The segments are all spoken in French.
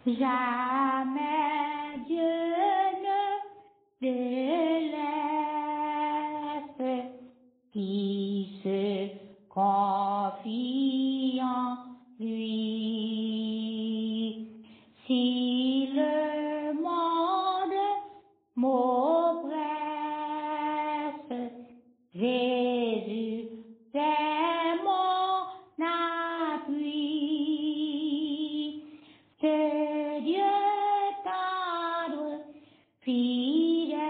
Jamais Dieu ne délaisse qui se confie en lui. Si le monde m'oppresse, Jésus est mon appui. Que Dieu tendre, fidèle,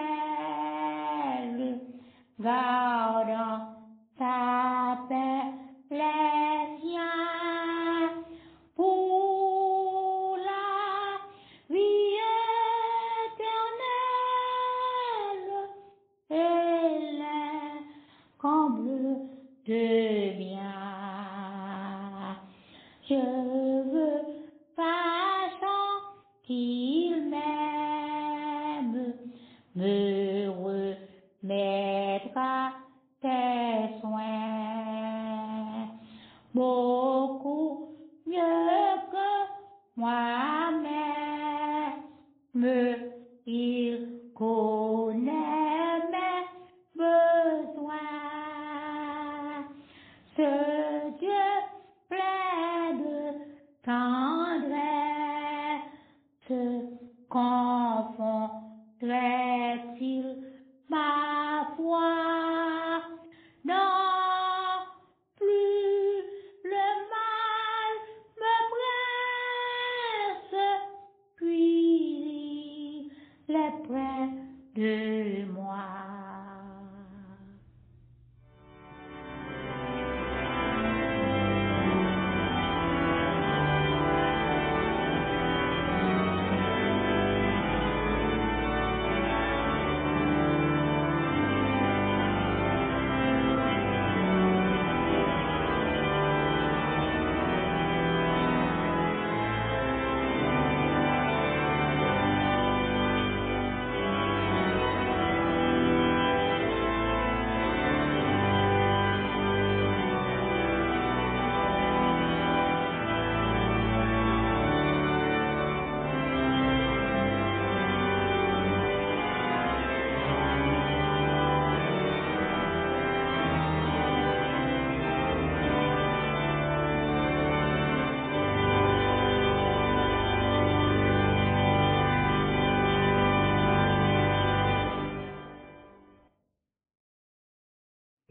gardant sa paix les siens pour la vie éternelle et les combles de bien. Je veux sachant qu'il m'aime, me remettre à tes soins. Beaucoup mieux que moi-même, il connaît mes besoins. Ce Dieu plein de tendresse, confondrait-il ma foi? Non, plus le mal me presse, puis il est près de moi.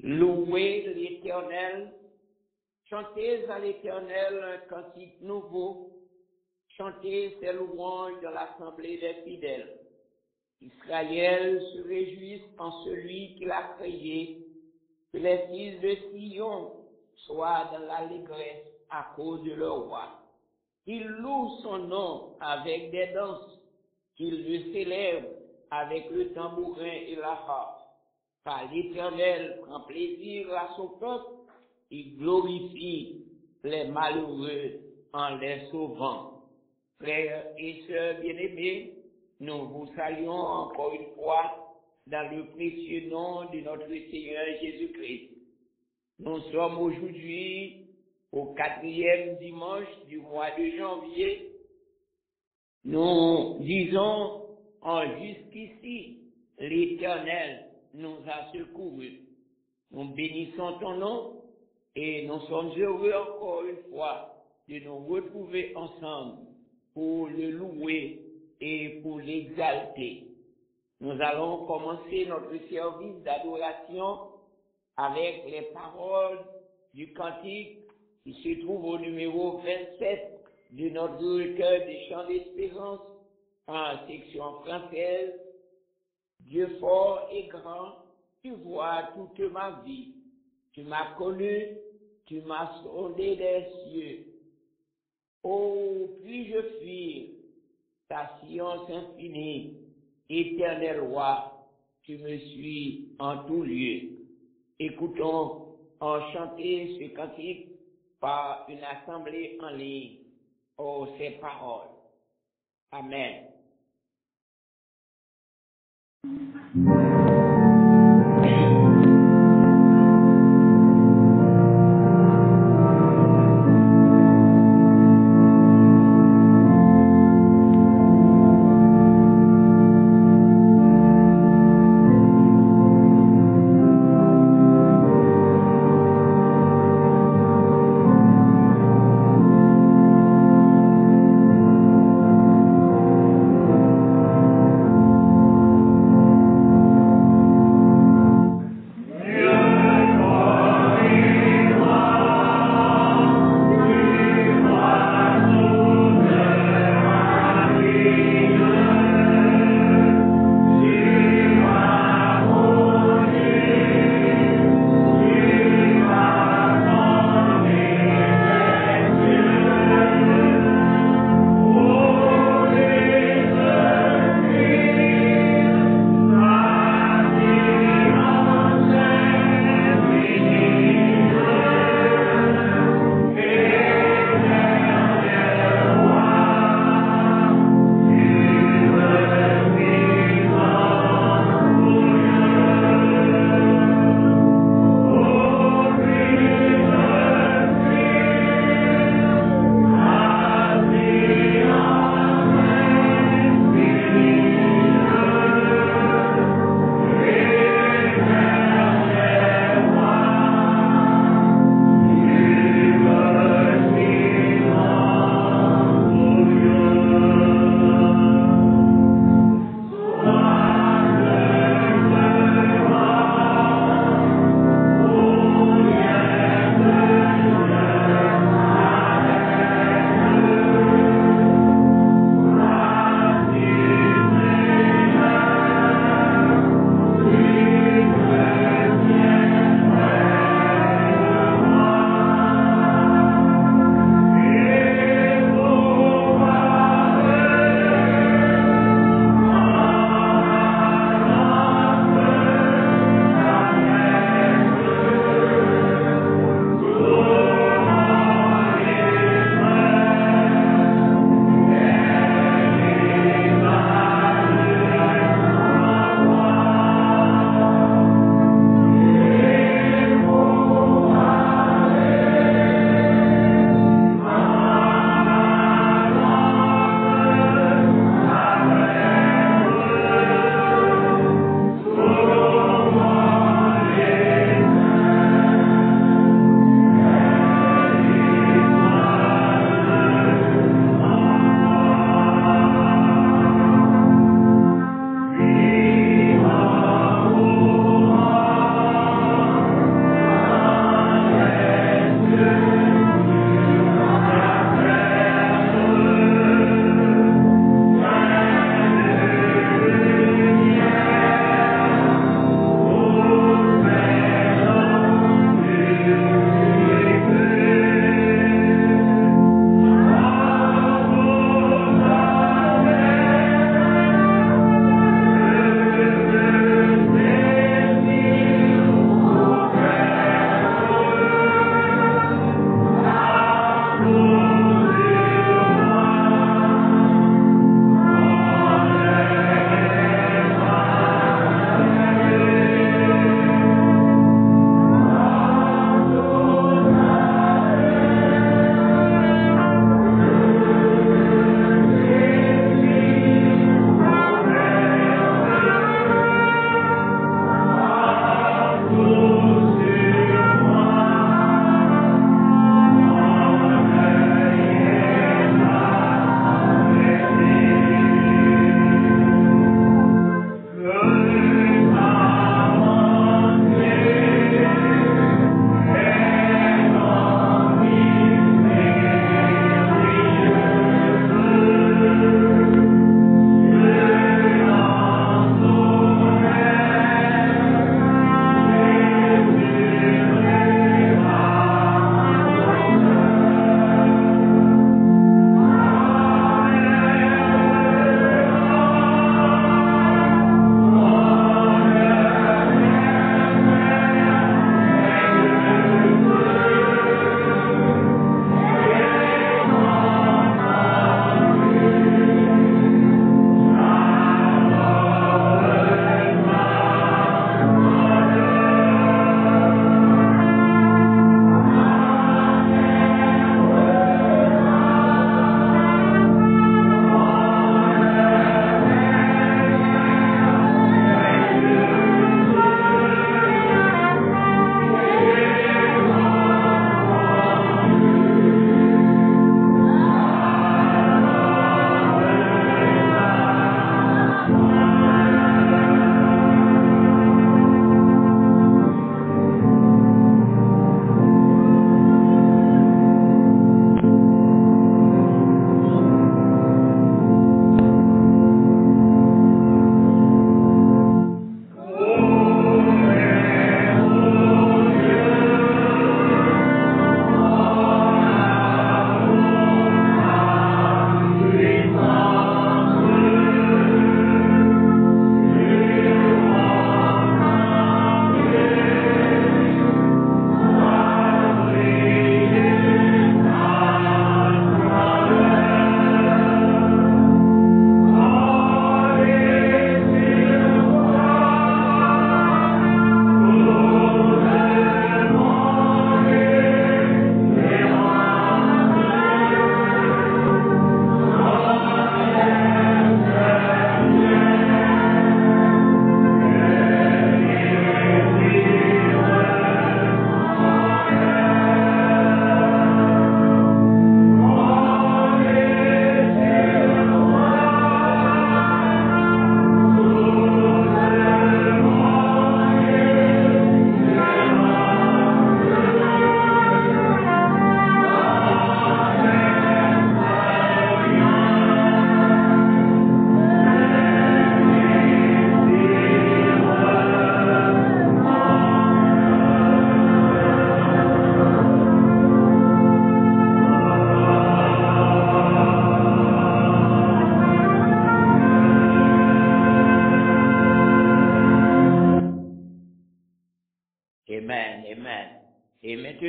Louez l'Éternel, chantez à l'Éternel un cantique nouveau, chantez ses louanges dans l'assemblée des fidèles. Israël se réjouisse en celui qui l'a créé, que les fils de Sion soient dans l'allégresse à cause de leur roi. Qu'ils louent son nom avec des danses, qu'ils le célèbrent avec le tambourin et la harpe. Car l'Éternel prend plaisir à son peuple, il glorifie les malheureux en les sauvant. Frères et sœurs bien-aimés, nous vous saluons encore une fois dans le précieux nom de notre Seigneur Jésus-Christ. Nous sommes aujourd'hui au 4e dimanche du mois de janvier. Nous disons en jusqu'ici, l'Éternel nous a secourus. Nous bénissons ton nom et nous sommes heureux encore une fois de nous retrouver ensemble pour le louer et pour l'exalter. Nous allons commencer notre service d'adoration avec les paroles du cantique qui se trouve au numéro 27 de notre recueil des chants d'espérance en section française. Dieu fort et grand, tu vois toute ma vie. Tu m'as connu, tu m'as sondé des cieux. Oh, puis-je fuir ta science infinie, éternel roi, tu me suis en tout lieu. Écoutons chanter ce cantique par une assemblée en ligne. Oh, ces paroles. Amen.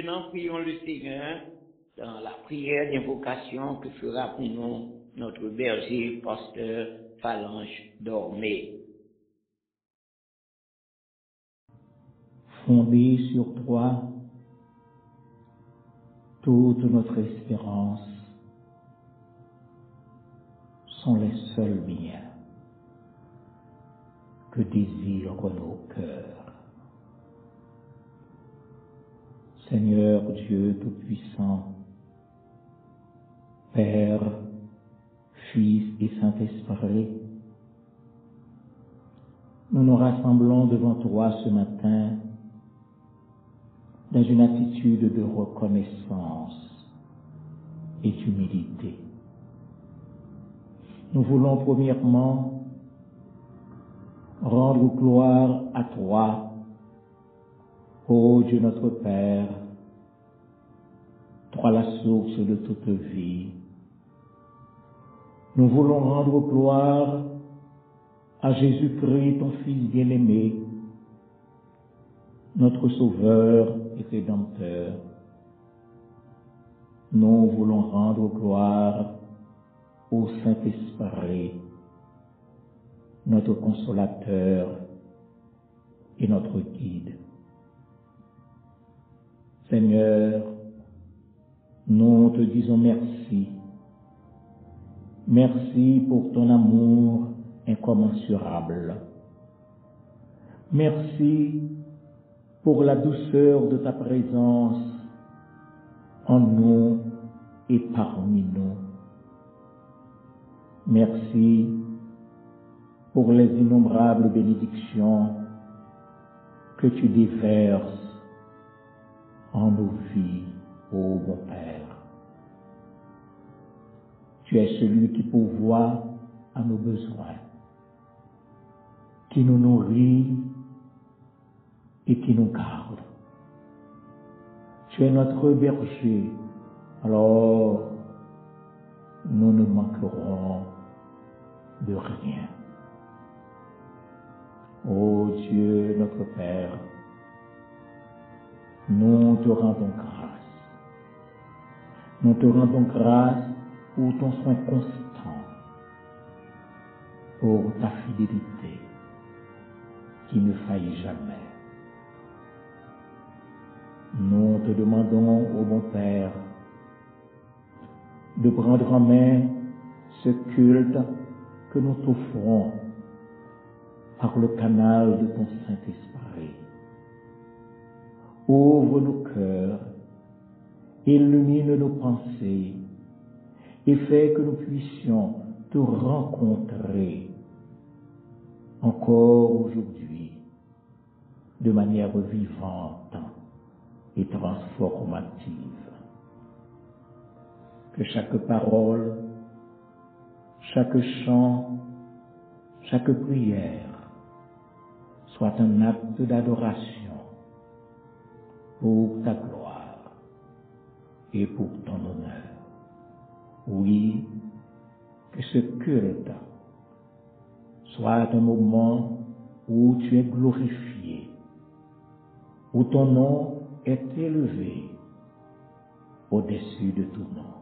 maintenant, prions le Seigneur dans la prière d'invocation que fera pour nous notre berger, pasteur Phalange Dormé. Fondée sur toi, toute notre espérance sont les seuls biens que désirent nos cœurs. Seigneur Dieu Tout-Puissant, Père, Fils et Saint-Esprit, nous nous rassemblons devant toi ce matin dans une attitude de reconnaissance et d'humilité. Nous voulons premièrement rendre gloire à toi, ô Dieu notre Père, toi la source de toute vie. Nous voulons rendre gloire à Jésus-Christ, ton Fils bien-aimé, notre Sauveur et Rédempteur. Nous voulons rendre gloire au Saint-Esprit, notre consolateur et notre guide. Seigneur, nous te disons merci. Merci pour ton amour incommensurable. Merci pour la douceur de ta présence en nous et parmi nous. Merci pour les innombrables bénédictions que tu déverses en nos vies, ô bon Père. Tu es celui qui pourvoit à nos besoins, qui nous nourrit et qui nous garde. Tu es notre berger, alors nous ne manquerons de rien. Ô Dieu, notre Père, nous te rendons grâce. Nous te rendons grâce pour ton soin constant, pour ta fidélité qui ne faillit jamais. Nous te demandons, ô bon Père, de prendre en main ce culte que nous t'offrons par le canal de ton Saint-Esprit. Ouvre nos cœurs, illumine nos pensées et fais que nous puissions te rencontrer encore aujourd'hui de manière vivante et transformative. Que chaque parole, chaque chant, chaque prière soit un acte d'adoration pour ta gloire et pour ton honneur. Oui, que ce culte soit un moment où tu es glorifié, où ton nom est élevé au-dessus de tout nom.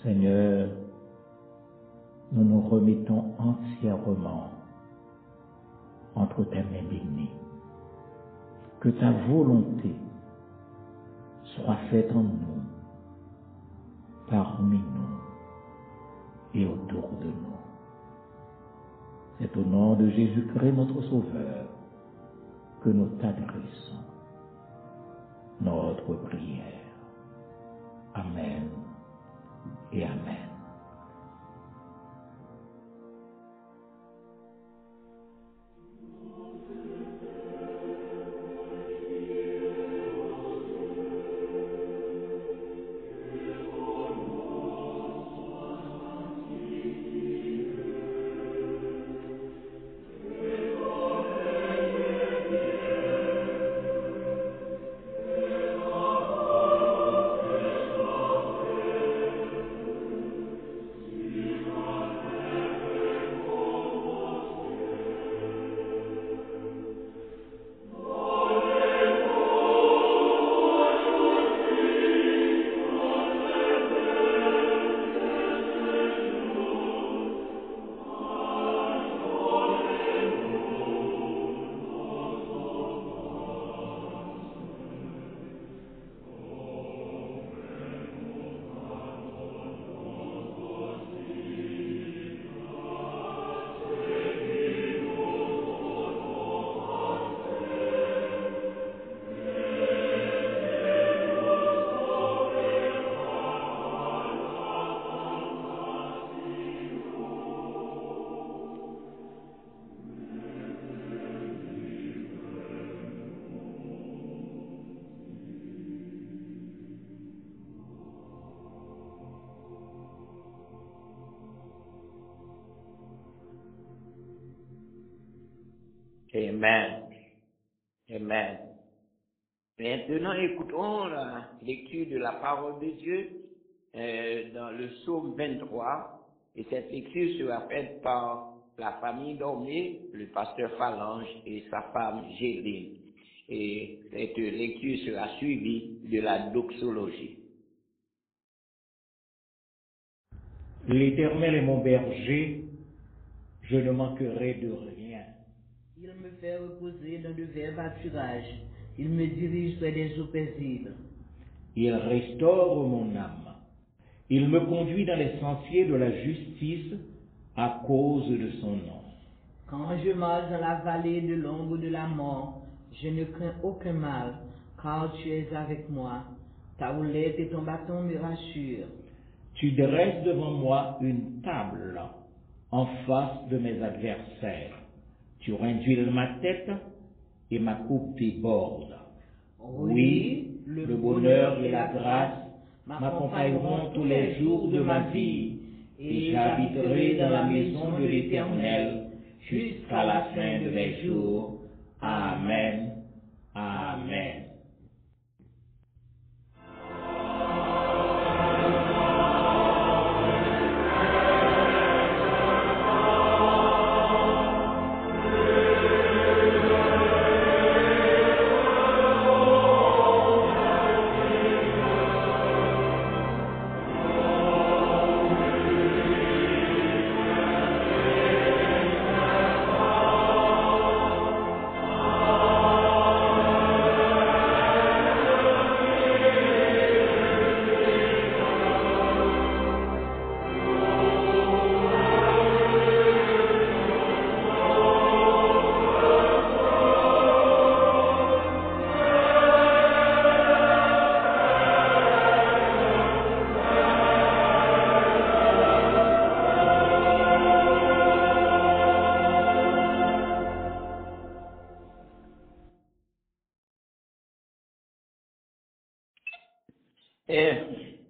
Seigneur, nous nous remettons entièrement entre tes mains bénies. Que ta volonté soit faite en nous, parmi nous et autour de nous. C'est au nom de Jésus-Christ, notre Sauveur, que nous t'adressons notre prière. Amen et Amen. Amen. Amen. Maintenant, écoutons la lecture de la parole de Dieu dans le psaume 23. Et cette lecture sera faite par la famille Dormé, le pasteur Phalange et sa femme Géline. Et cette lecture sera suivie de la doxologie. L'Éternel est mon berger, je ne manquerai de rien. Il me fait reposer dans de verts pâturages. Il me dirige vers des eaux paisibles. Il restaure mon âme. Il me conduit dans les sentiers de la justice à cause de son nom. Quand je marche dans la vallée de l'ombre de la mort, je ne crains aucun mal, car tu es avec moi. Ta houlette et ton bâton me rassurent. Tu dresses devant moi une table en face de mes adversaires. Tu rinduiles ma tête et ma coupe déborde. Oui, le bonheur et la grâce m'accompagneront tous les jours de ma vie, et j'habiterai dans la maison de l'Éternel jusqu'à la fin de mes jours. Amen. Amen.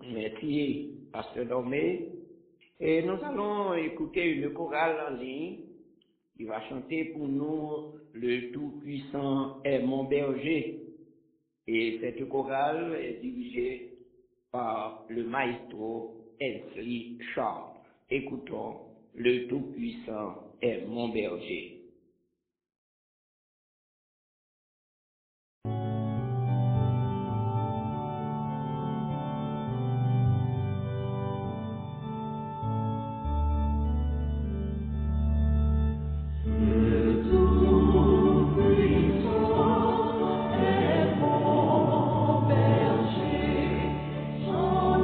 Merci, pasteur Dormé. Et nous allons écouter une chorale en ligne qui va chanter pour nous le Tout-Puissant est mon berger. Et cette chorale est dirigée par le maestro Elsley Sharp. Écoutons, le Tout-Puissant est mon berger. Son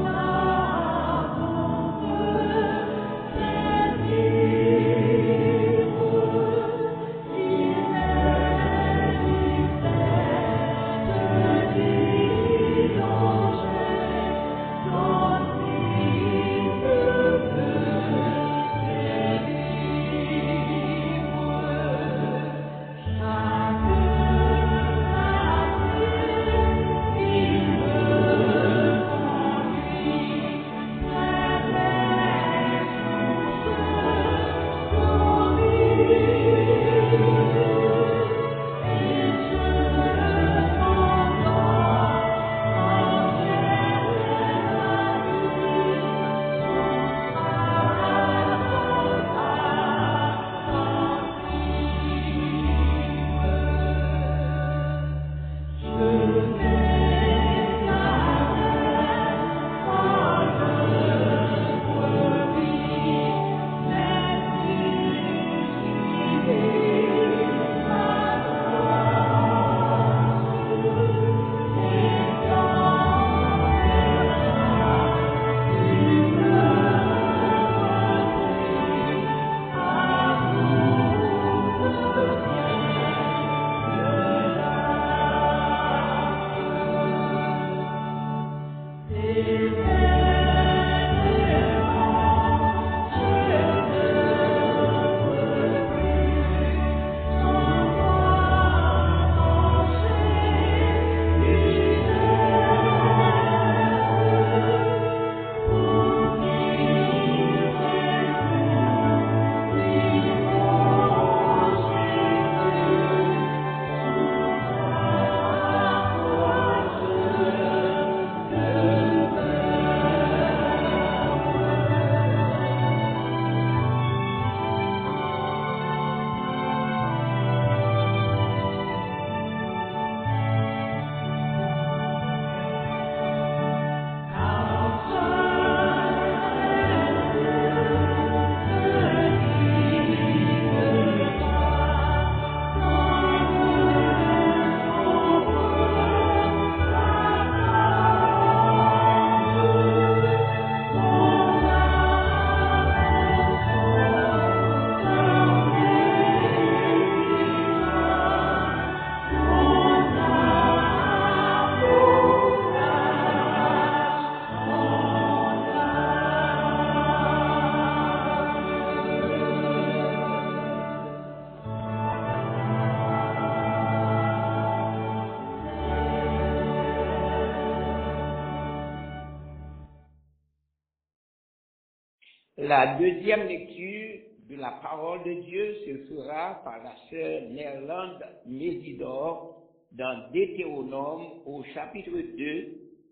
La deuxième lecture de la parole de Dieu se fera par la sœur Néerlande Mésidor dans Deutéronome au chapitre 2,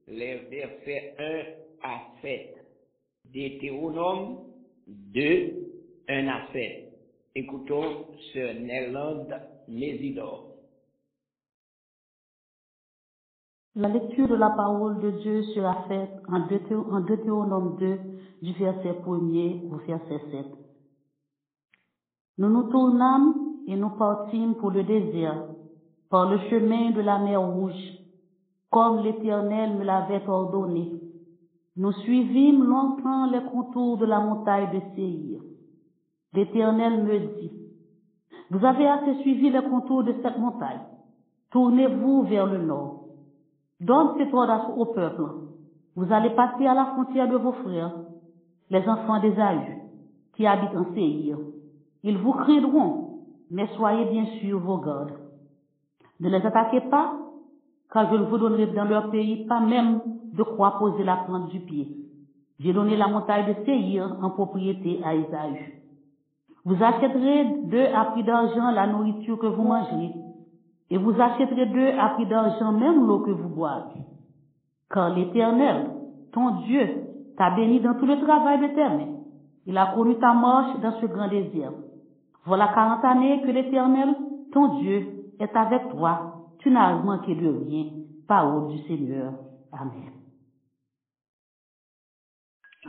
les versets 1 à 7. Deutéronome 2, 1 à 7. Écoutons sœur Néerlande Mésidor. La lecture de la parole de Dieu sera faite en Deutéronome 2, du verset 1er au verset 7. Nous nous tournâmes et nous partîmes pour le désert, par le chemin de la mer Rouge, comme l'Éternel me l'avait ordonné. Nous suivîmes longtemps les contours de la montagne de Séir. L'Éternel me dit, « Vous avez assez suivi les contours de cette montagne. Tournez-vous vers le nord. Donne cet ordre au peuple. Vous allez passer à la frontière de vos frères, les enfants d'Ésaü, qui habitent en Séir. Ils vous craindront, mais soyez bien sûr vos gardes. Ne les attaquez pas, car je ne vous donnerai dans leur pays pas même de quoi poser la plante du pied. J'ai donné la montagne de Séir en propriété à Ésaü. Vous achèterez d'eux à prix d'argent la nourriture que vous mangerez, et vous achèterez d'eux à prix d'argent même l'eau que vous boivez. Car l'Éternel, ton Dieu, t'a béni dans tout le travail de tes mains. Il a connu ta marche dans ce grand désert. Voilà 40 années que l'Éternel, ton Dieu, est avec toi. Tu n'as manqué de rien. Parole du Seigneur. Amen.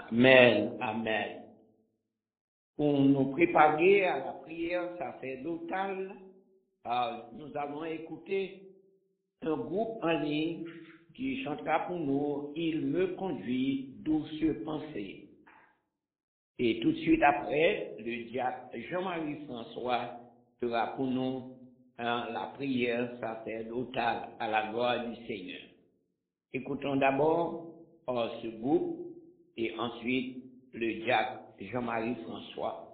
Amen, amen. Pour nous préparer à la prière sacerdotale, nous allons écouter un groupe en ligne qui chantera pour nous « Il me conduit, douce pensée ». Et tout de suite après, le diacre Jean-Marie François fera pour nous la prière sacerdotale à la gloire du Seigneur. Écoutons d'abord ce groupe et ensuite le diacre Jean-Marie François.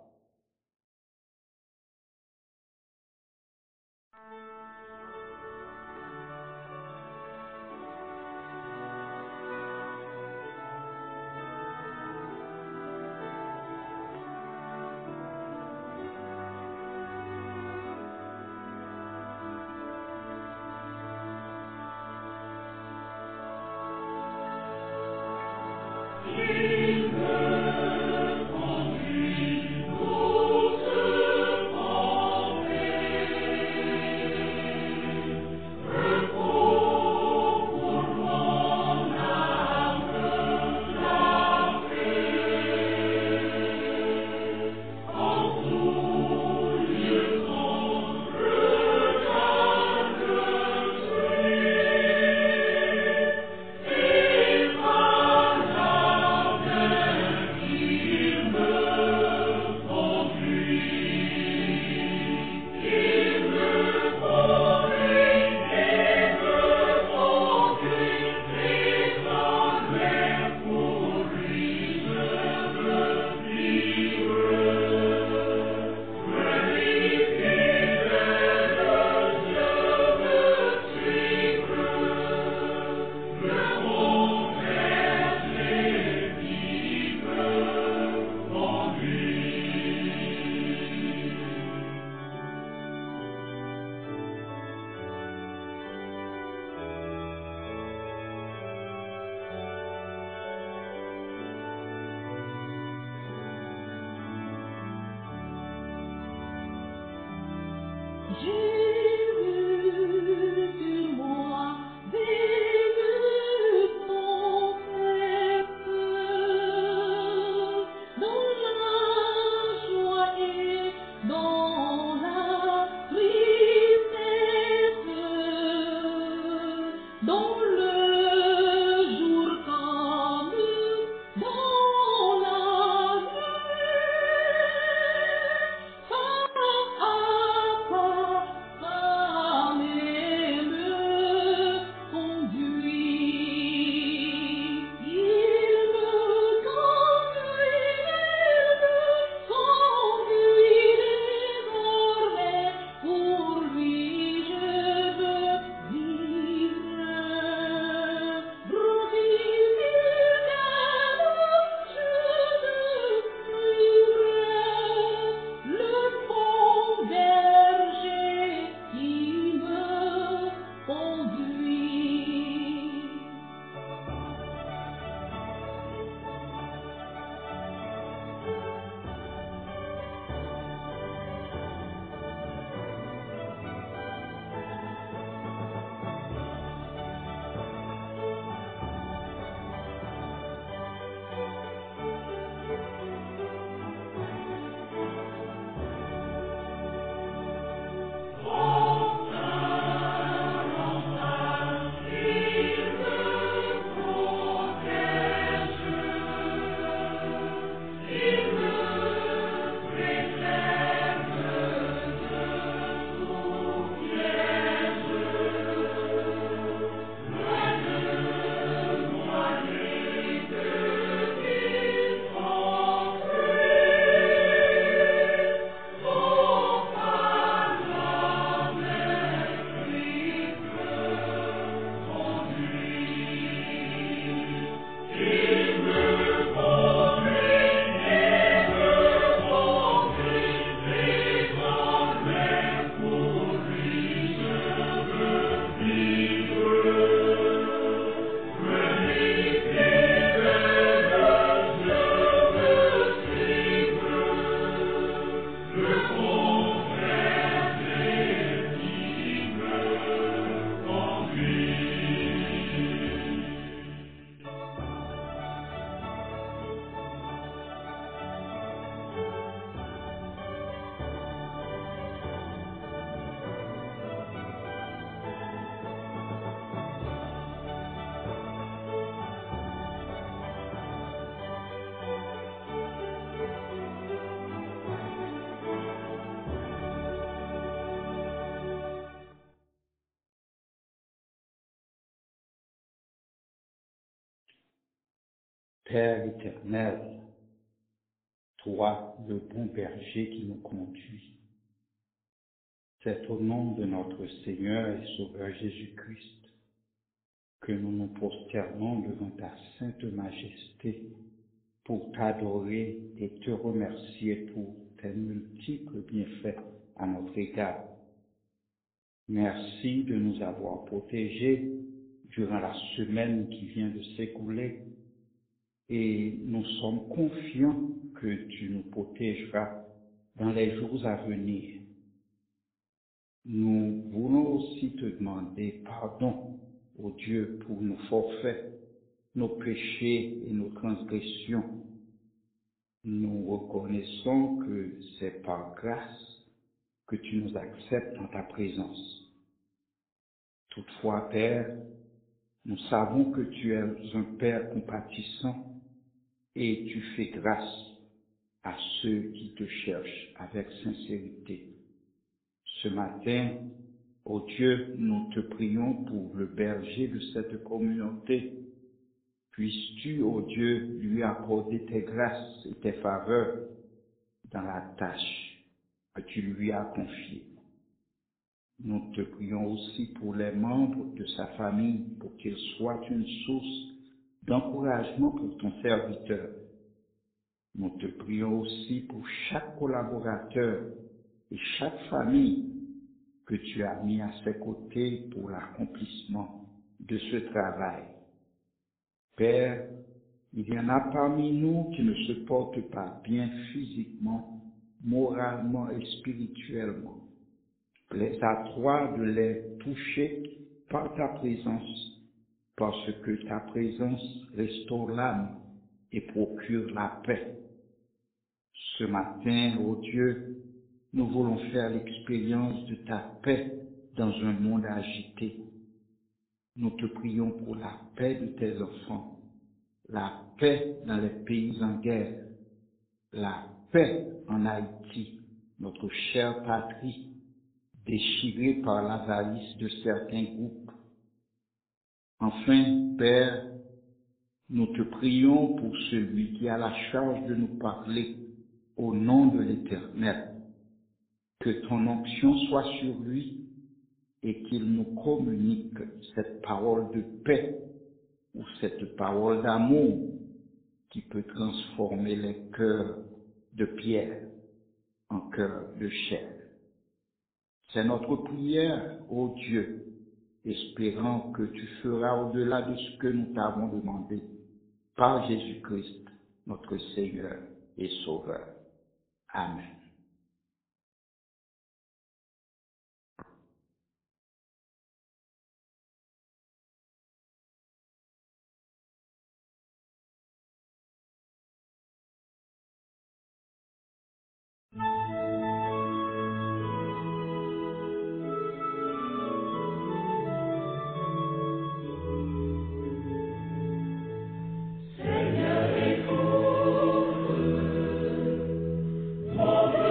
Père éternel, toi, le bon berger qui nous conduit, c'est au nom de notre Seigneur et Sauveur Jésus-Christ que nous nous prosternons devant ta sainte majesté pour t'adorer et te remercier pour tes multiples bienfaits à notre égard. Merci de nous avoir protégés durant la semaine qui vient de s'écouler et nous sommes confiants que tu nous protégeras dans les jours à venir. Nous voulons aussi te demander pardon, ô Dieu, pour nos forfaits, nos péchés et nos transgressions. Nous reconnaissons que c'est par grâce que tu nous acceptes dans ta présence. Toutefois, Père, nous savons que tu es un Père compatissant et tu fais grâce à ceux qui te cherchent avec sincérité. Ce matin, ô Dieu, nous te prions pour le berger de cette communauté. Puisses-tu, ô Dieu, lui accorder tes grâces et tes faveurs dans la tâche que tu lui as confiée. Nous te prions aussi pour les membres de sa famille, pour qu'ils soient une source d'encouragement pour ton serviteur. Nous te prions aussi pour chaque collaborateur et chaque famille que tu as mis à ses côtés pour l'accomplissement de ce travail. Père, il y en a parmi nous qui ne se portent pas bien physiquement, moralement et spirituellement. Plaise à toi de les toucher par ta présence, parce que ta présence restaure l'âme et procure la paix. Ce matin, ô Dieu, nous voulons faire l'expérience de ta paix dans un monde agité. Nous te prions pour la paix de tes enfants, la paix dans les pays en guerre, la paix en Haïti, notre chère patrie, déchirée par l'avarice de certains groupes. Enfin, Père, nous te prions pour celui qui a la charge de nous parler au nom de l'Éternel. Que ton onction soit sur lui et qu'il nous communique cette parole de paix ou cette parole d'amour qui peut transformer les cœurs de pierre en cœurs de chair. C'est notre prière, ô Dieu, espérant que tu feras au-delà de ce que nous t'avons demandé par Jésus-Christ, notre Seigneur et Sauveur. Amen. Seigneur, écoute mon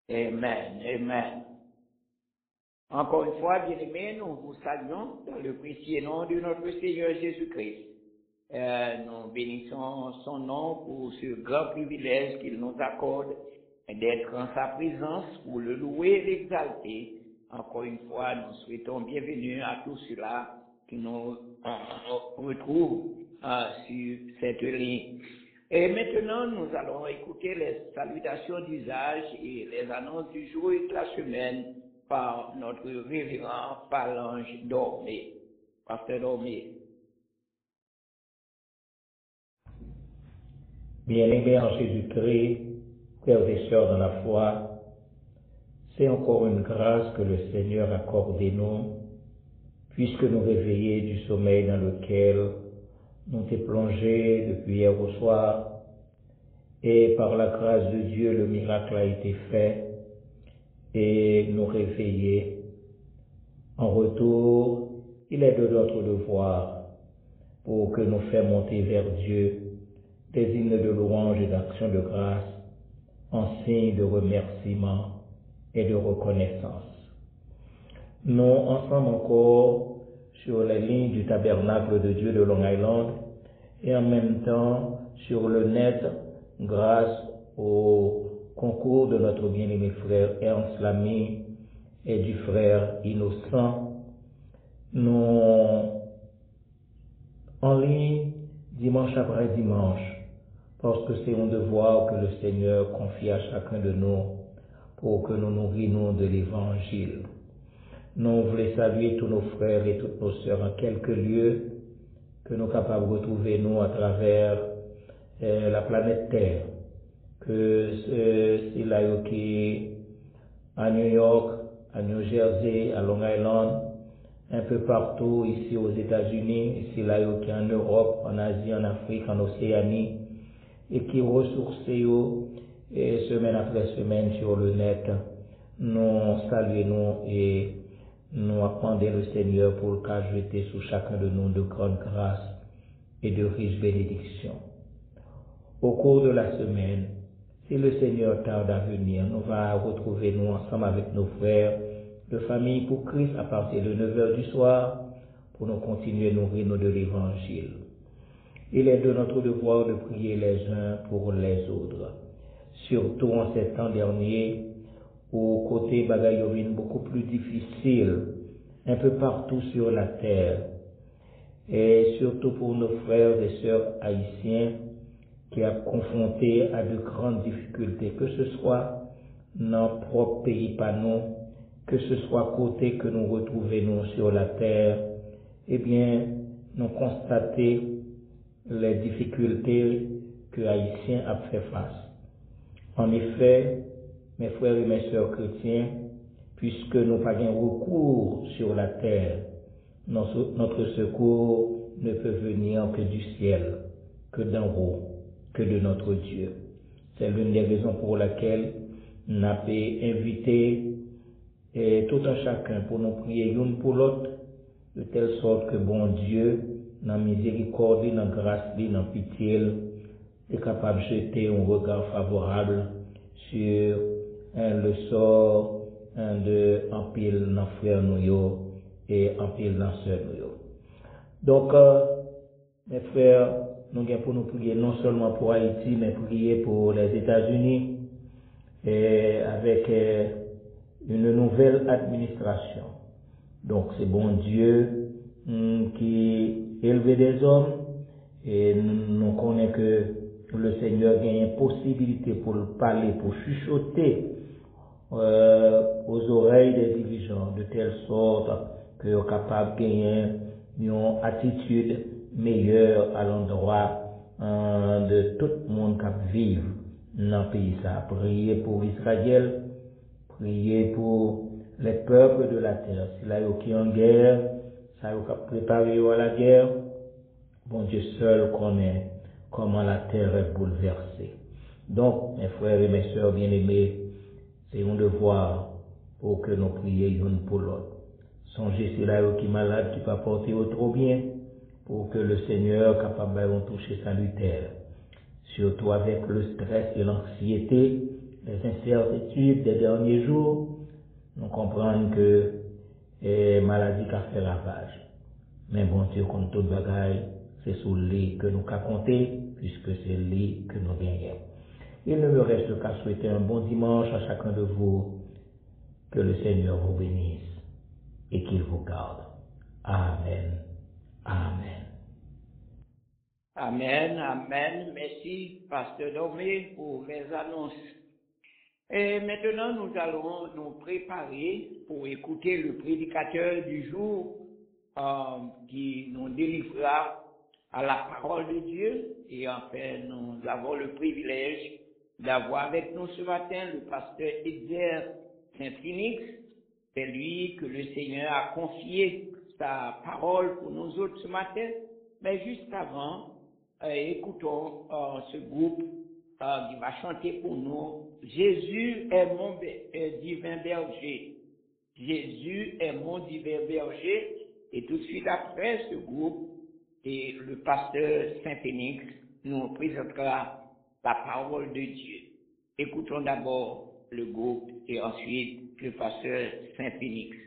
Amen, amen. Encore une fois, bien-aimés, nous vous saluons dans le précieux nom de notre Seigneur Jésus-Christ. Nous bénissons son nom pour ce grand privilège qu'il nous accorde d'être en sa présence pour le louer et l'exalter. Encore une fois, nous souhaitons bienvenue à tous ceux-là qui nous retrouvent sur cette ligne. Et maintenant, nous allons écouter les salutations d'usage et les annonces du jour et de la semaine par notre révérend Phalange Dormé. Pasteur Dormé. Bien-aimés en Jésus-Christ, frères et sœurs dans la foi, c'est encore une grâce que le Seigneur accorde à nous, puisque nous réveillés du sommeil dans lequel nous sommes plongés depuis hier au soir, et par la grâce de Dieu, le miracle a été fait, et nous réveiller. En retour, il est de notre devoir, pour que nous fassions monter vers Dieu des hymnes de louange et d'action de grâce, en signe de remerciement et de reconnaissance. Nous, ensemble encore, sur les lignes du tabernacle de Dieu de Long Island, et en même temps sur le net, grâce au concours de notre bien-aimé frère Ernst Lamy et du frère Innocent, nous, en ligne, dimanche après dimanche, parce que c'est un devoir que le Seigneur confie à chacun de nous pour que nous nourrissions de l'Évangile. Nous voulons saluer tous nos frères et toutes nos sœurs en quelques lieux que nous sommes capables de retrouver nous à travers la planète Terre. Que c'est là qui à New York, à New Jersey, à Long Island, un peu partout ici aux États-Unis, ici là qui en Europe, en Asie, en Afrique, en Océanie, et qui ressourcent et semaine après semaine sur le net. Nous saluons et nous appendons le Seigneur pour qu'ajouter sur chacun de nous de grandes grâces et de riches bénédictions. Au cours de la semaine, si le Seigneur tarde à venir, nous allons retrouver nous ensemble avec nos frères de famille pour Christ à partir de 9h du soir pour nous continuer à nourrir nous de l'Évangile. Il est de notre devoir de prier les uns pour les autres, surtout en ces temps derniers où côté bagaille beaucoup plus difficile, un peu partout sur la terre, et surtout pour nos frères et sœurs haïtiens qui sont confrontés à de grandes difficultés, que ce soit dans notre propre pays pas nous, que ce soit côté que nous retrouvons sur la terre, eh bien, nous constatons les difficultés que les Haïtiens ont fait face. En effet, mes frères et mes sœurs chrétiens, puisque nous n'avons pas de recours sur la terre, notre secours ne peut venir que du ciel, que d'en haut, que de notre Dieu. C'est l'une des raisons pour laquelle nous avons invité tout un chacun pour nous prier l'une pour l'autre, de telle sorte que bon Dieu, dans miséricorde, dans grâce, dans pitié, est capable de jeter un regard favorable sur le sort de en pile dans frères nous et en pile dans sœurs nous. Donc, mes frères, nous avons pour nous prier non seulement pour Haïti, mais prier pour les États-Unis et avec une nouvelle administration. Donc, c'est bon Dieu qui élève des hommes et nous connaissons que le Seigneur a une possibilité pour le parler, pour chuchoter aux oreilles des dirigeants, de telle sorte qu'ils soient capables de gagner une attitude meilleure à l'endroit de tout le monde qui vit dans le pays. Prier pour Israël, prier pour les peuples de la terre. Si là, il y a une guerre, ça y a préparé à la guerre, bon Dieu seul connaît comment la terre est bouleversée. Donc, mes frères et mes sœurs bien-aimés, c'est un devoir pour que nous prions l'une pour l'autre. Songez si là qui est malade, qui va porter au trop bien, pour que le Seigneur capable de toucher salutaire. Surtout avec le stress et l'anxiété les incertitudes des derniers jours, nous comprenons que maladie qui a fait ravage. Mais bon Dieu, comme toute bagaille, c'est sur lui que nous avons compté, puisque c'est lui que nous gagnons. Il ne me reste qu'à souhaiter un bon dimanche à chacun de vous, que le Seigneur vous bénisse et qu'il vous garde. Amen. Amen. Amen, amen. Merci, Pasteur Domé, pour les annonces. Et maintenant, nous allons nous préparer pour écouter le prédicateur du jour qui nous délivrera à la parole de Dieu. Et enfin, nous avons le privilège d'avoir avec nous ce matin le pasteur Edzer Saint-Phoenix. C'est lui que le Seigneur a confié sa parole pour nous autres ce matin. Mais juste avant, écoutons ce groupe qui va chanter pour nous. Jésus est mon divin berger. Jésus est mon divin berger. Et tout de suite après ce groupe, et le pasteur Saint-Phoenix nous présentera la parole de Dieu. Écoutons d'abord le groupe et ensuite le pasteur Saint-Phoenix.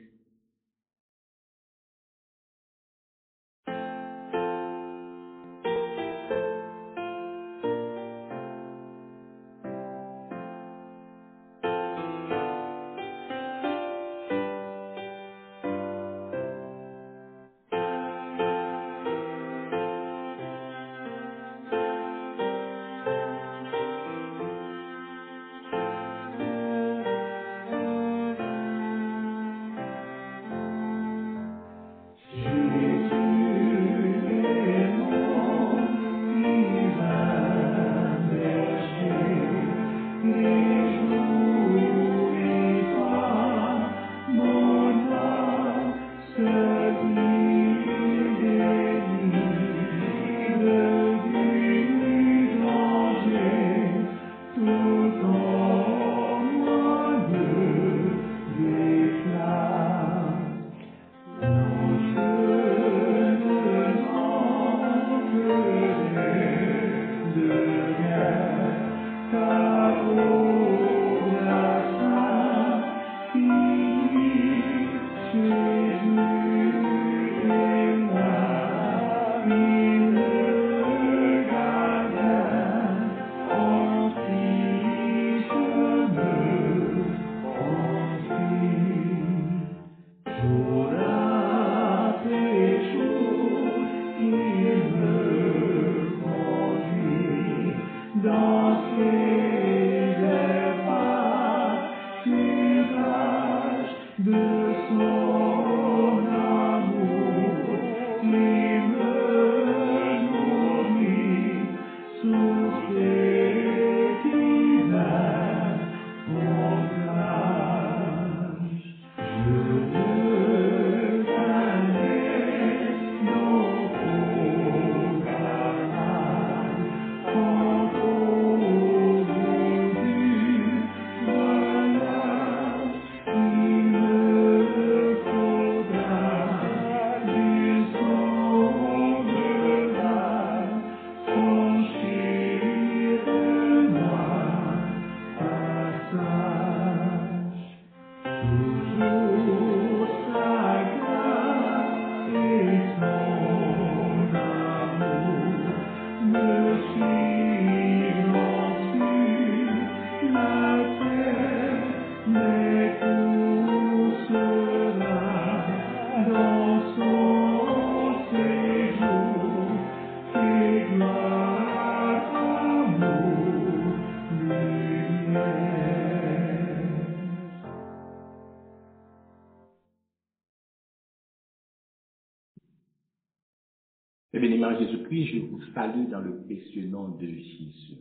Bénémoine Jésus-Christ, je vous salue dans le précieux nom de Jésus.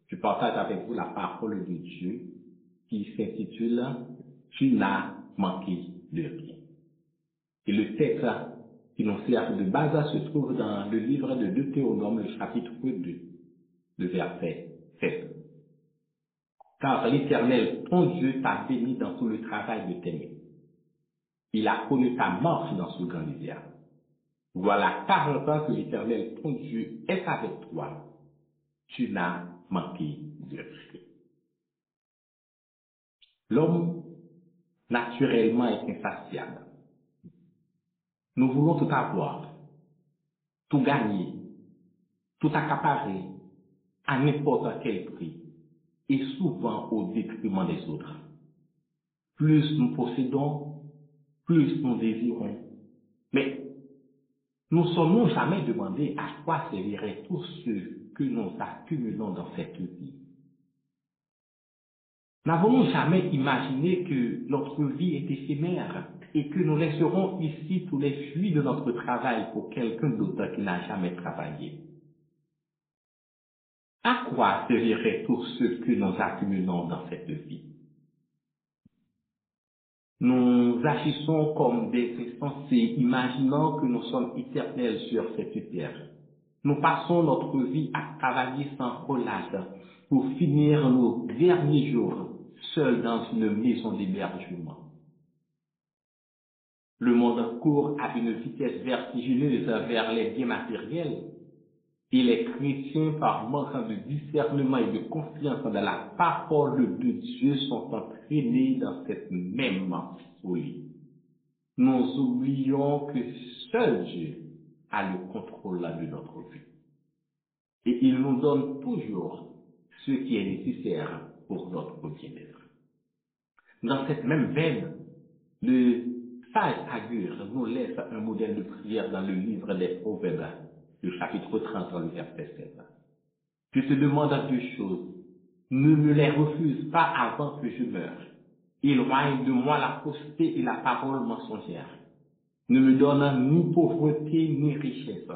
Je partage avec vous la parole de Dieu qui s'intitule « Tu n'as manqué de rien ». Et le texte qui nous sert de base se trouve dans le livre de Deutéronome, le chapitre 2, le verset 7. « Car l'Éternel, ton Dieu, t'a béni dans tout le travail de tes mains. Il a connu ta marche dans ce grand désert. Voilà 40 ans que l'Éternel, ton Dieu, est avec toi. Tu n'as manqué de rien. » L'homme, naturellement, est insatiable. Nous voulons tout avoir, tout gagner, tout accaparer, à n'importe quel prix, et souvent au détriment des autres. Plus nous possédons, plus nous désirons. Mais nous ne sommes jamais demandé à quoi servirait tout ce que nous accumulons dans cette vie. N'avons-nous jamais imaginé que notre vie est éphémère et que nous laisserons ici tous les fruits de notre travail pour quelqu'un d'autre qui n'a jamais travaillé? À quoi servirait tout ce que nous accumulons dans cette vie? Nous agissons comme des insensés, imaginant que nous sommes éternels sur cette terre. Nous passons notre vie à travailler sans relâche pour finir nos derniers jours seuls dans une maison d'hébergement. Le monde court à une vitesse vertigineuse vers les biens matériels et les chrétiens, par manque de discernement et de confiance dans la parole de Dieu, sont entraînés dans cette même folie. Nous oublions que seul Dieu a le contrôle de notre vie. Et il nous donne toujours ce qui est nécessaire pour notre bien-être. Dans cette même veine, le sage Agur nous laisse un modèle de prière dans le livre des Proverbes, le chapitre 30, le verset 7. Je te demande deux choses. Ne me les refuse pas avant que je meure. Éloigne de moi la fausseté et la parole mensongère. Ne me donne ni pauvreté ni richesse.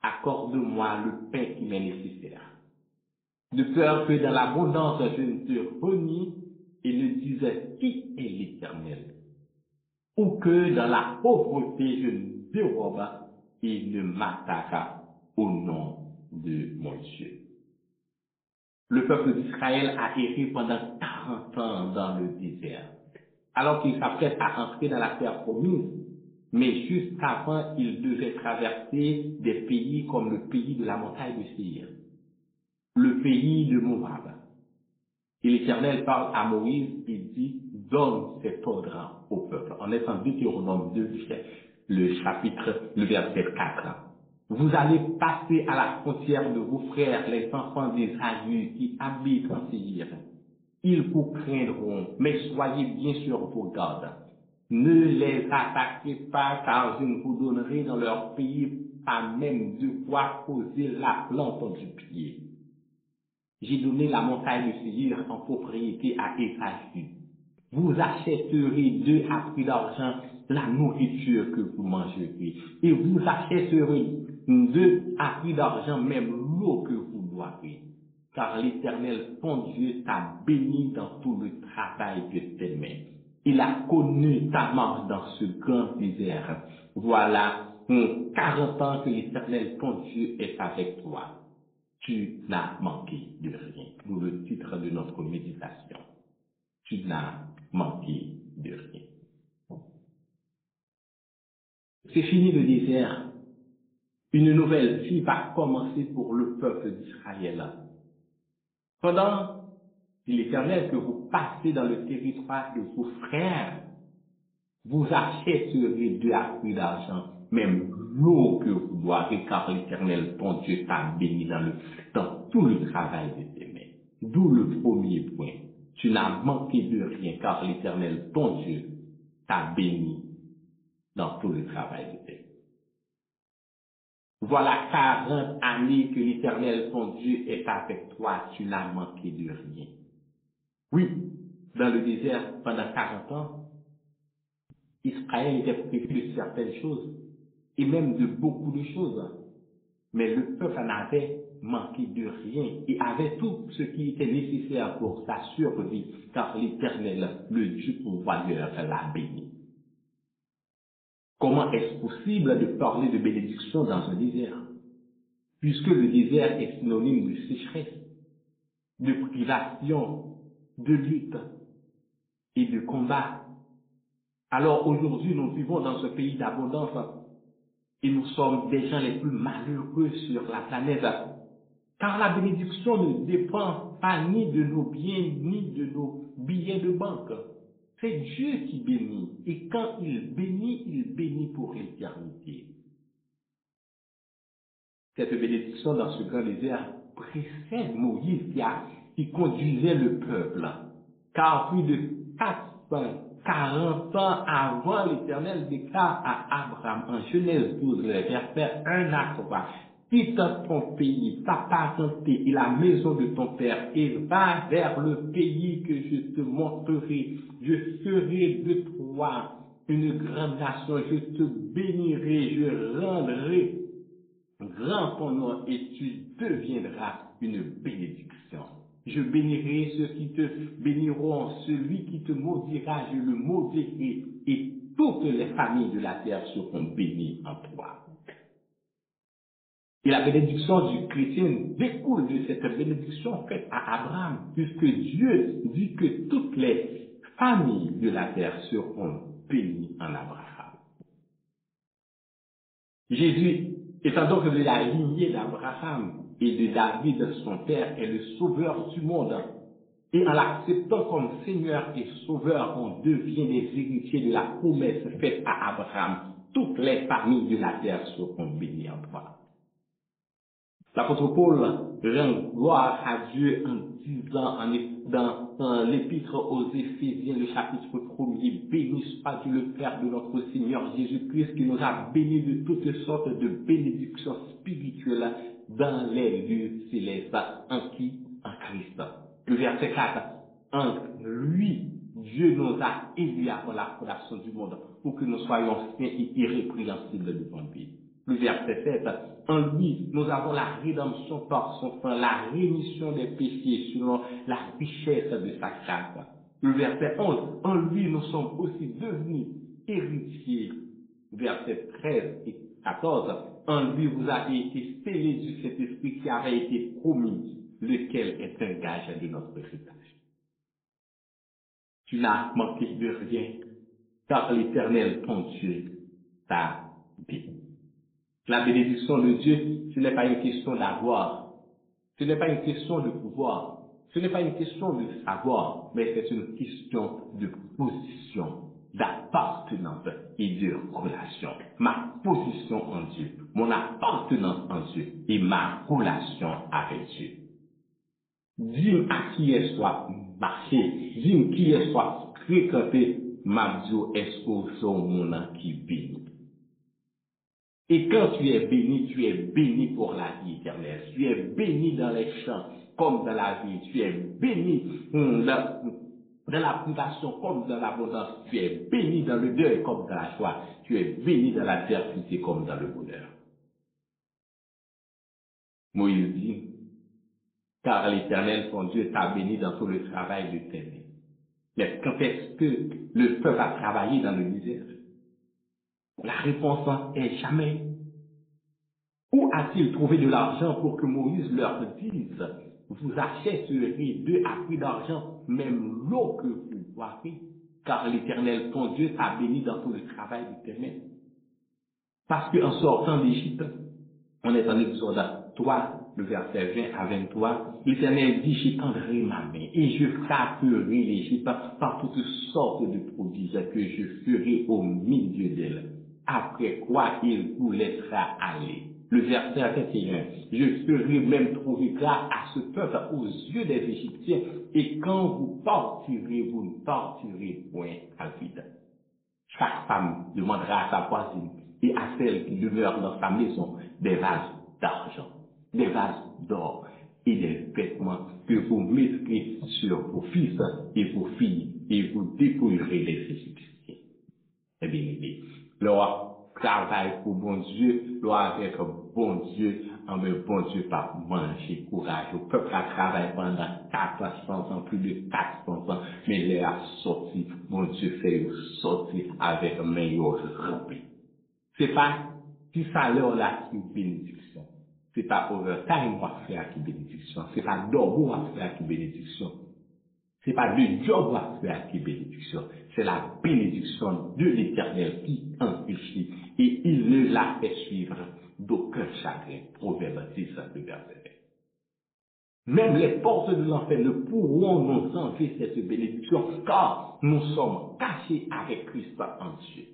Accorde-moi le pain qui m'est nécessaire. De peur que dans l'abondance je ne te renie et ne dise qui est l'Éternel. Ou que dans la pauvreté je ne dérobe et ne m'attaque au nom de mon Dieu. Le peuple d'Israël a erré pendant 40 ans dans le désert, alors qu'il s'apprête à entrer dans la terre promise. Mais juste avant, il devait traverser des pays comme le pays de la montagne de Séir, le pays de Moab. Et l'Éternel parle à Moïse et dit, donne cet ordre au peuple. On est en Deutéronome 2, le verset 4. Vous allez passer à la frontière de vos frères, les enfants d'Ésaü qui habitent en Séir. Ils vous craindront, mais soyez bien sur vos gardes. Ne les attaquez pas, car je ne vous donnerai dans leur pays pas même de quoi poser la plante du pied. J'ai donné la montagne de Séir en propriété à Ésaü. Vous achèterez d'eux à prix d'argent la nourriture que vous mangerez. Et vous achèterez d'eux à prix d'argent même l'eau que vous boirez. Car l'Éternel, ton Dieu, t'a béni dans tout le travail de tes mains. Il a connu ta marche dans ce grand désert. Voilà 40 ans que l'Éternel, ton Dieu, est avec toi. Tu n'as manqué de rien. Pour le titre de notre méditation. Tu n'as manqué de rien. C'est fini le désert. Une nouvelle vie va commencer pour le peuple d'Israël. Pendant l'Éternel que vous passez dans le territoire de vos frères, vous achèterez d'eux à prix d'argent, même l'eau que vous boirez, car l'Éternel, ton Dieu, t'a béni dans tout le travail de tes mains. D'où le premier point. Tu n'as manqué de rien, car l'Éternel, ton Dieu, t'a béni dans tout le travail de tes mains. Voilà 40 années que l'Éternel, ton Dieu, est avec toi, tu n'as manqué de rien. Oui, dans le désert, pendant 40 ans, Israël était privé de certaines choses, et même de beaucoup de choses. Mais le peuple n'avait manqué de rien et avait tout ce qui était nécessaire pour sa survie, car l'Éternel, le Dieu pourvoyeur, l'a béni. Comment est-ce possible de parler de bénédiction dans un désert? Puisque le désert est synonyme de sécheresse, de privation, de lutte et de combat. Alors aujourd'hui, nous vivons dans ce pays d'abondance et nous sommes des gens les plus malheureux sur la planète. Car la bénédiction ne dépend pas ni de nos biens, ni de nos billets de banque. C'est Dieu qui bénit. Et quand il bénit pour l'éternité. Cette bénédiction dans ce grand désert précède Moïse qui conduisait le peuple. Car plus de 440 ans avant, l'Éternel déclare à Abraham en Genèse 12, verset 1 à 3, quitte ton pays, ta parenté et la maison de ton père et va vers le pays que je te montrerai. Je ferai de toi une grande nation, je te bénirai, je rendrai grand ton nom et tu deviendras une bénédiction. Je bénirai ceux qui te béniront, celui qui te maudira, je le maudirai, et toutes les familles de la terre seront bénies en toi. Et la bénédiction du chrétien découle de cette bénédiction faite à Abraham, puisque Dieu dit que toutes les familles de la terre seront bénies en Abraham. Jésus, étant donc de la lignée d'Abraham et de David, son père, est le sauveur du monde. Et en l'acceptant comme Seigneur et Sauveur, on devient des héritiers de la promesse faite à Abraham. Toutes les familles de la terre seront bénies en toi. L'apôtre Paul rend gloire à Dieu en disant dans l'épître aux Éphésiens, le chapitre 1er, béni soit Dieu le Père de notre Seigneur Jésus-Christ qui nous a bénis de toutes sortes de bénédictions spirituelles dans les lieux célestes. En qui? En Christ. Le verset 4, en lui, Dieu nous a élus avant la fondation du monde pour que nous soyons saints et irrépréhensibles devant lui. Le verset 7, en lui, nous avons la rédemption par son sang, la rémission des péchés selon la richesse de sa grâce. Le verset 11, en lui, nous sommes aussi devenus héritiers. Verset 13 et 14, en lui, vous avez été scellés du Saint-Esprit qui avait été promis, lequel est un gage de notre héritage. Tu n'as manqué de rien, car l'Éternel, ton Dieu, t'a béni. La bénédiction de Dieu, ce n'est pas une question d'avoir, ce n'est pas une question de pouvoir, ce n'est pas une question de savoir, mais c'est une question de position, d'appartenance et de relation. Ma position en Dieu, mon appartenance en Dieu et ma relation avec Dieu. Dis-moi à qui est soit marché, dis-moi qui est soit fréquenté, Mabdio est-ce mon qui bénit. Et quand tu es béni pour la vie éternelle. Tu es béni dans les champs comme dans la vie. Tu es béni dans la privation comme dans l'abondance. Tu es béni dans le deuil comme dans la joie. Tu es béni dans l'adversité comme dans le bonheur. Moïse dit, car l'Éternel, ton Dieu, t'a béni dans tout le travail de tes mains. Mais quand est-ce que le peuple a travaillé dans le désert? La réponse est jamais. Où a-t-il trouvé de l'argent pour que Moïse leur dise, vous achèterez de à prix d'argent même l'eau que vous boirez, car l'Éternel, ton Dieu, t'a béni dans tout le travail de tes mains. Parce qu'en sortant d'Égypte, on est en Exode 3, le verset 20 à 23, l'Éternel dit, j'étendrai ma main et je frapperai l'Égypte par toutes sortes de prodiges que je ferai au milieu d'elle. Après quoi il vous laissera aller. Le verset 21, je ferai même trouver grâce à ce peuple aux yeux des Égyptiens, et quand vous partirez, vous ne partirez point à vide. Chaque femme demandera à sa voisine et à celle qui demeure dans sa maison des vases d'argent, des vases d'or et des vêtements que vous mettrez sur vos fils et vos filles, et vous dépouillerez les Égyptiens. Eh bien, aimé, leur travail pour bon Dieu, leur avec bon Dieu, en même bon Dieu par manger courage. Le peuple a travaillé pendant 400 ans, plus de 400 ans, mais il a sorti, bon Dieu fait sortir avec main remplie. C'est pas si salaire là qui bénédiction. C'est pas overtime ou à faire qui bénédiction. C'est pas dormir ou à faire qui bénédiction. C'est pas le job à faire qui est bénédiction. C'est la bénédiction de l'Éternel qui enrichit et il ne la fait suivre d'aucun chagrin. Proverbe 10, verset 20. Même les portes de l'enfer ne pourront nous enlever cette bénédiction, car nous sommes cachés avec Christ en Dieu.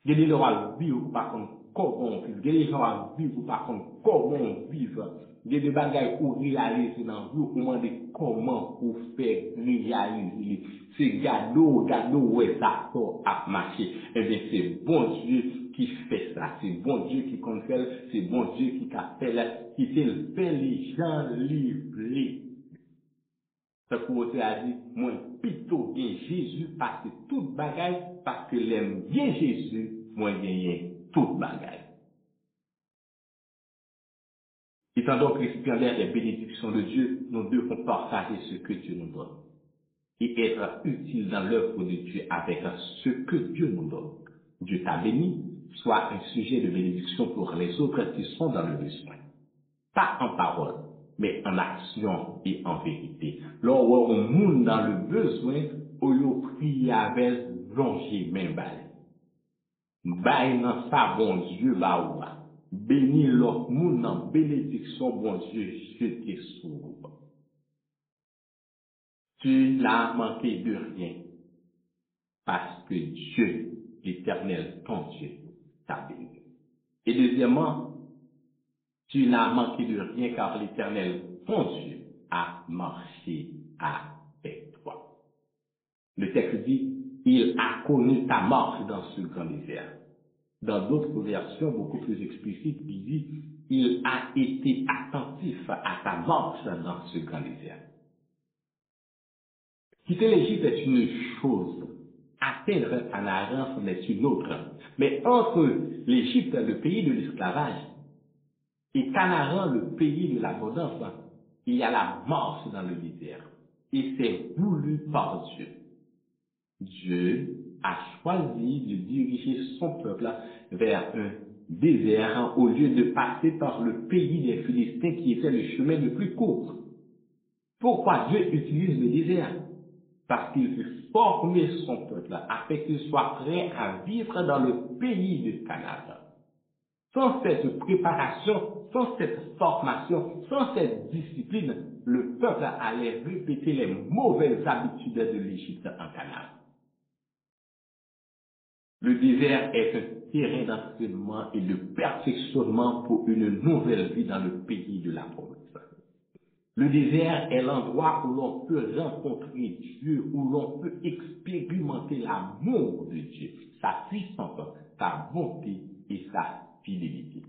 Il y a des gens qui vont vivre par contre comment vivre. Il y a des gens qui vont vivre par contre comment vivre. Il y a des bagages pour réaliser dans la vie, pour demander comment pour faire réaliser. C'est gado, ouais, ça sort à marcher. Eh bien, c'est bon Dieu qui fait ça. C'est bon Dieu qui confère. C'est bon Dieu qui fait là. Qui fait le fait les gens livrer. Ça pour vous a dit, moi, plutôt bien Jésus parce que toute bagaille, parce que l'aime bien Jésus, moi, bien toute bagaille. Étant donc récipiendaires des bénédictions de Dieu, nous devons partager ce que Dieu nous donne et être utiles dans l'œuvre de Dieu avec ce que Dieu nous donne. Dieu t'a béni, soit un sujet de bénédiction pour les autres qui sont dans le besoin. Pas en parole, mais en action et en vérité. Lorsqu'on monde dans le besoin, on prie avec longer main balle. Baille dans sa bon Dieu baoua. Bénis l'autre monde dans bénédiction bon Dieu, je te sauve. Tu n'as manqué de rien parce que Dieu, l'Éternel, ton Dieu, t'a béni. Et deuxièmement, tu n'as manqué de rien car l'Éternel, ton Dieu, a marché avec toi. Le texte dit, il a connu ta marche dans ce grand désert. Dans d'autres versions beaucoup plus explicites, il dit, il a été attentif à ta marche dans ce grand désert. Quitter l'Égypte est une chose, atteindre Canaan est une autre. Mais entre l'Égypte, le pays de l'esclavage, et Canaan, le pays de l'abondance, il y a la marche dans le désert. Et c'est voulu par Dieu. Dieu a choisi de diriger son peuple vers un désert au lieu de passer par le pays des Philistins qui était le chemin le plus court. Pourquoi Dieu utilise le désert? Parce qu'il veut former son peuple afin qu'il soit prêt à vivre dans le pays de Canaan. Sans cette préparation, sans cette formation, sans cette discipline, le peuple allait répéter les mauvaises habitudes de l'Égypte en Canaan. Le désert est un terrain d'entraînement et de perfectionnement pour une nouvelle vie dans le pays de la promesse. Le désert est l'endroit où l'on peut rencontrer Dieu, où l'on peut expérimenter l'amour de Dieu, sa puissance, sa bonté et sa fidélité.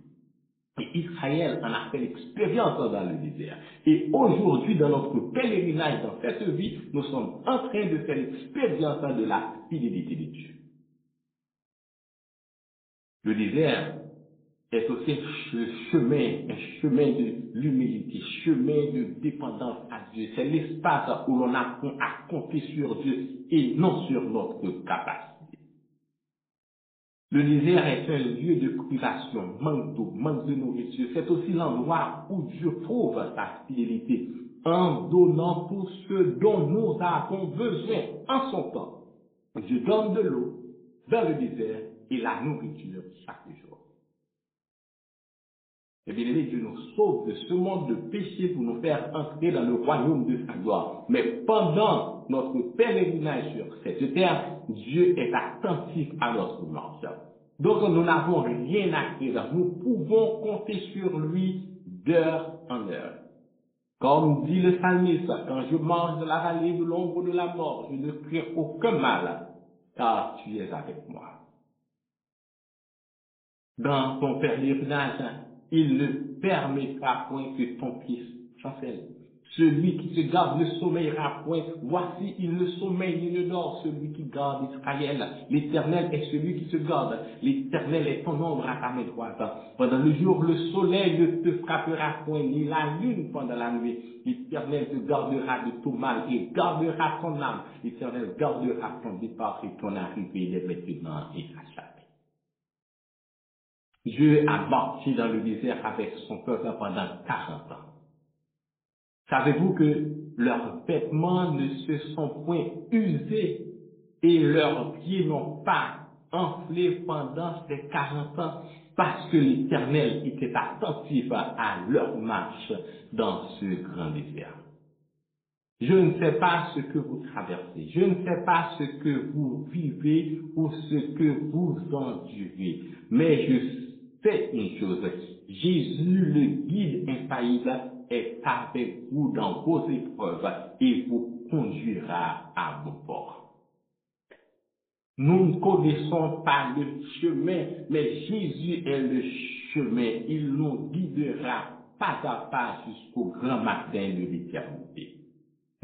Et Israël en a fait l'expérience dans le désert. Et aujourd'hui, dans notre pèlerinage, dans cette vie, nous sommes en train de faire l'expérience de la fidélité de Dieu. Le désert est aussi un chemin de l'humilité, chemin de dépendance à Dieu. C'est l'espace où l'on apprend à compter sur Dieu et non sur notre capacité. Le désert est un lieu de privation, manque d'eau, manque de nourriture. C'est aussi l'endroit où Dieu prouve sa fidélité en donnant tout ce dont nous avons besoin en son temps. Dieu donne de l'eau dans le désert et la nourriture chaque jour. Et bien aimé, Dieu nous sauve de ce monde de péché pour nous faire entrer dans le royaume de sa gloire. Mais pendant notre pèlerinage sur cette terre, Dieu est attentif à notre marche. Donc nous n'avons rien à craindre. Nous pouvons compter sur lui d'heure en heure. Comme dit le psalmiste, quand je marche dans la vallée de l'ombre de la mort, je ne crains aucun mal, car tu es avec moi. Dans ton pèlerinage, il ne permettra point que ton pied chancelle. Celui qui se garde ne sommeillera point. Voici, il ne sommeille ni ne dort, celui qui garde Israël. L'Éternel est celui qui se garde. L'Éternel est ton ombre à ta main droite. Pendant le jour, le soleil ne te frappera point, ni la lune pendant la nuit. L'Éternel te gardera de tout mal et gardera ton âme. L'Éternel gardera ton départ et ton arrivée dès maintenant et à jamais. Dieu a marché dans le désert avec son peuple pendant 40 ans. Savez-vous que leurs vêtements ne se sont point usés et leurs pieds n'ont pas enflé pendant ces 40 ans parce que l'Éternel était attentif à leur marche dans ce grand désert. Je ne sais pas ce que vous traversez, je ne sais pas ce que vous vivez ou ce que vous endurez, mais je sais une chose, Jésus, le guide infaillible, est avec vous dans vos épreuves et vous conduira à bon port. Nous ne connaissons pas le chemin, mais Jésus est le chemin. Il nous guidera pas à pas jusqu'au grand matin de l'éternité.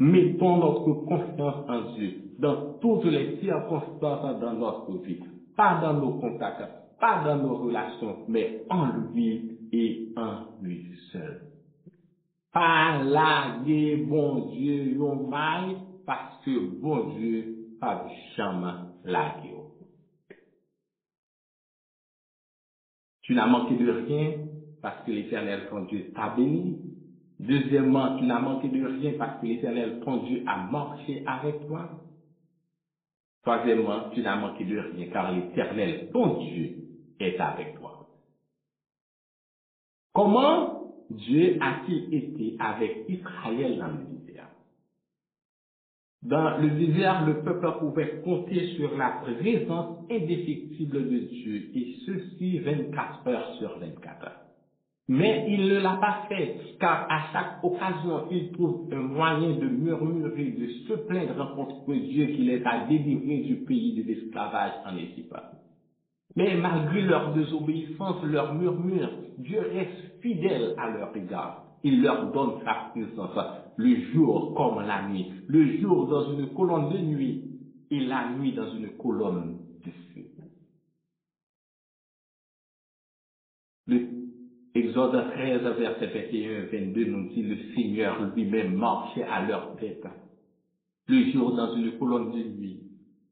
Mettons notre confiance en Dieu dans toutes les circonstances dans notre vie, pas dans nos contacts, pas dans nos relations, mais en lui et en lui seul. Pas laguer bon Dieu yon maille, parce que bon Dieu pas jamais laguer. Tu n'as manqué de rien parce que l'Éternel ton Dieu t'a béni. Deuxièmement, tu n'as manqué de rien parce que l'Éternel ton Dieu a marché avec toi. Troisièmement, tu n'as manqué de rien car l'Éternel ton Dieu est avec toi. Comment Dieu a-t-il été avec Israël dans le désert? Dans le désert, le peuple pouvait compter sur la présence indéfectible de Dieu, et ceci 24 heures sur 24 heures. Mais il ne l'a pas fait, car à chaque occasion, il trouve un moyen de murmurer, de se plaindre contre Dieu qui les a délivrés du pays de l'esclavage en Égypte. Mais malgré leur désobéissance, leur murmure, Dieu reste fidèle à leur égard. Il leur donne sa présence, le jour comme la nuit, le jour dans une colonne de nuit et la nuit dans une colonne de feu. Le Exode 13, verset 21-22 nous dit, le Seigneur lui-même marchait à leur tête, le jour dans une colonne de nuit,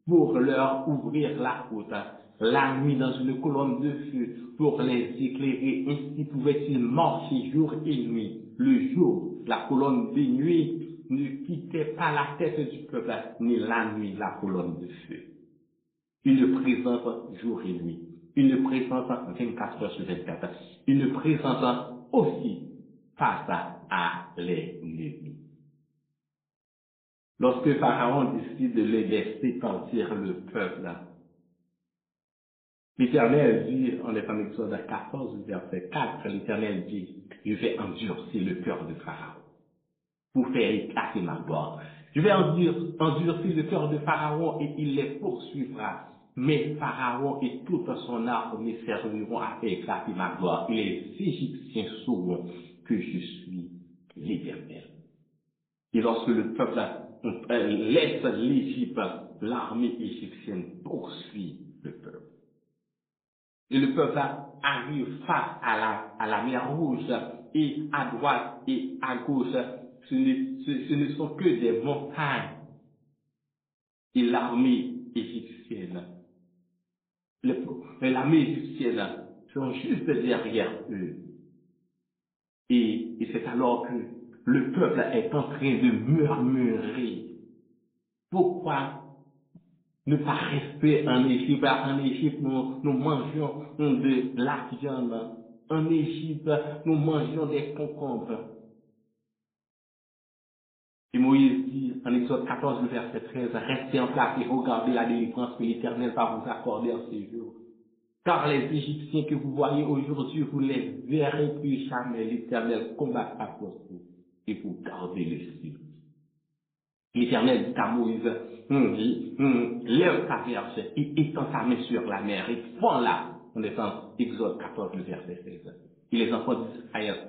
pour leur ouvrir la route, la nuit dans une colonne de feu, pour les éclairer. Ainsi pouvaient-ils marcher jour et nuit. Le jour, la colonne de nuit ne quittait pas la tête du peuple, ni la nuit, la colonne de feu. Une présence jour et nuit. Une présence 24 heures sur 24. Une présence aussi face à l'ennemi. Lorsque Pharaon décide de les laisser partir le peuple, l'Éternel dit, on est en Exode 14, verset 4, l'Éternel dit, je vais endurcir le cœur de Pharaon pour faire éclater ma gloire. Je vais endurcir le cœur de Pharaon et il les poursuivra. Mais Pharaon et toute son armée serviront à faire éclater ma gloire. Et les Égyptiens sauront que je suis l'Éternel. Et lorsque le peuple laisse l'Égypte, l'armée égyptienne poursuit le peuple. Et le peuple arrive face à la mer Rouge, et à droite et à gauche, ce ne sont que des montagnes. Et l'armée égyptienne, l'armée égyptienne sont juste derrière eux. Et c'est alors que le peuple est en train de murmurer. Pourquoi ne pas rester en Égypte? En Égypte, nous mangeons de la viande. En Égypte, nous mangeons des concombres. Et Moïse dit, en Exode 14, verset 13, restez en place et regardez la délivrance que l'Éternel va vous accorder en ces jours. Car les Égyptiens que vous voyez aujourd'hui, vous ne les verrez plus jamais. L'Éternel combattra pour vous et vous gardez le ciel. L'Éternel dit à Moïse, lève ta verge et étends ta main sur la mer et prends-la. On est en Exode 14, verset 16. Et les enfants d'Israël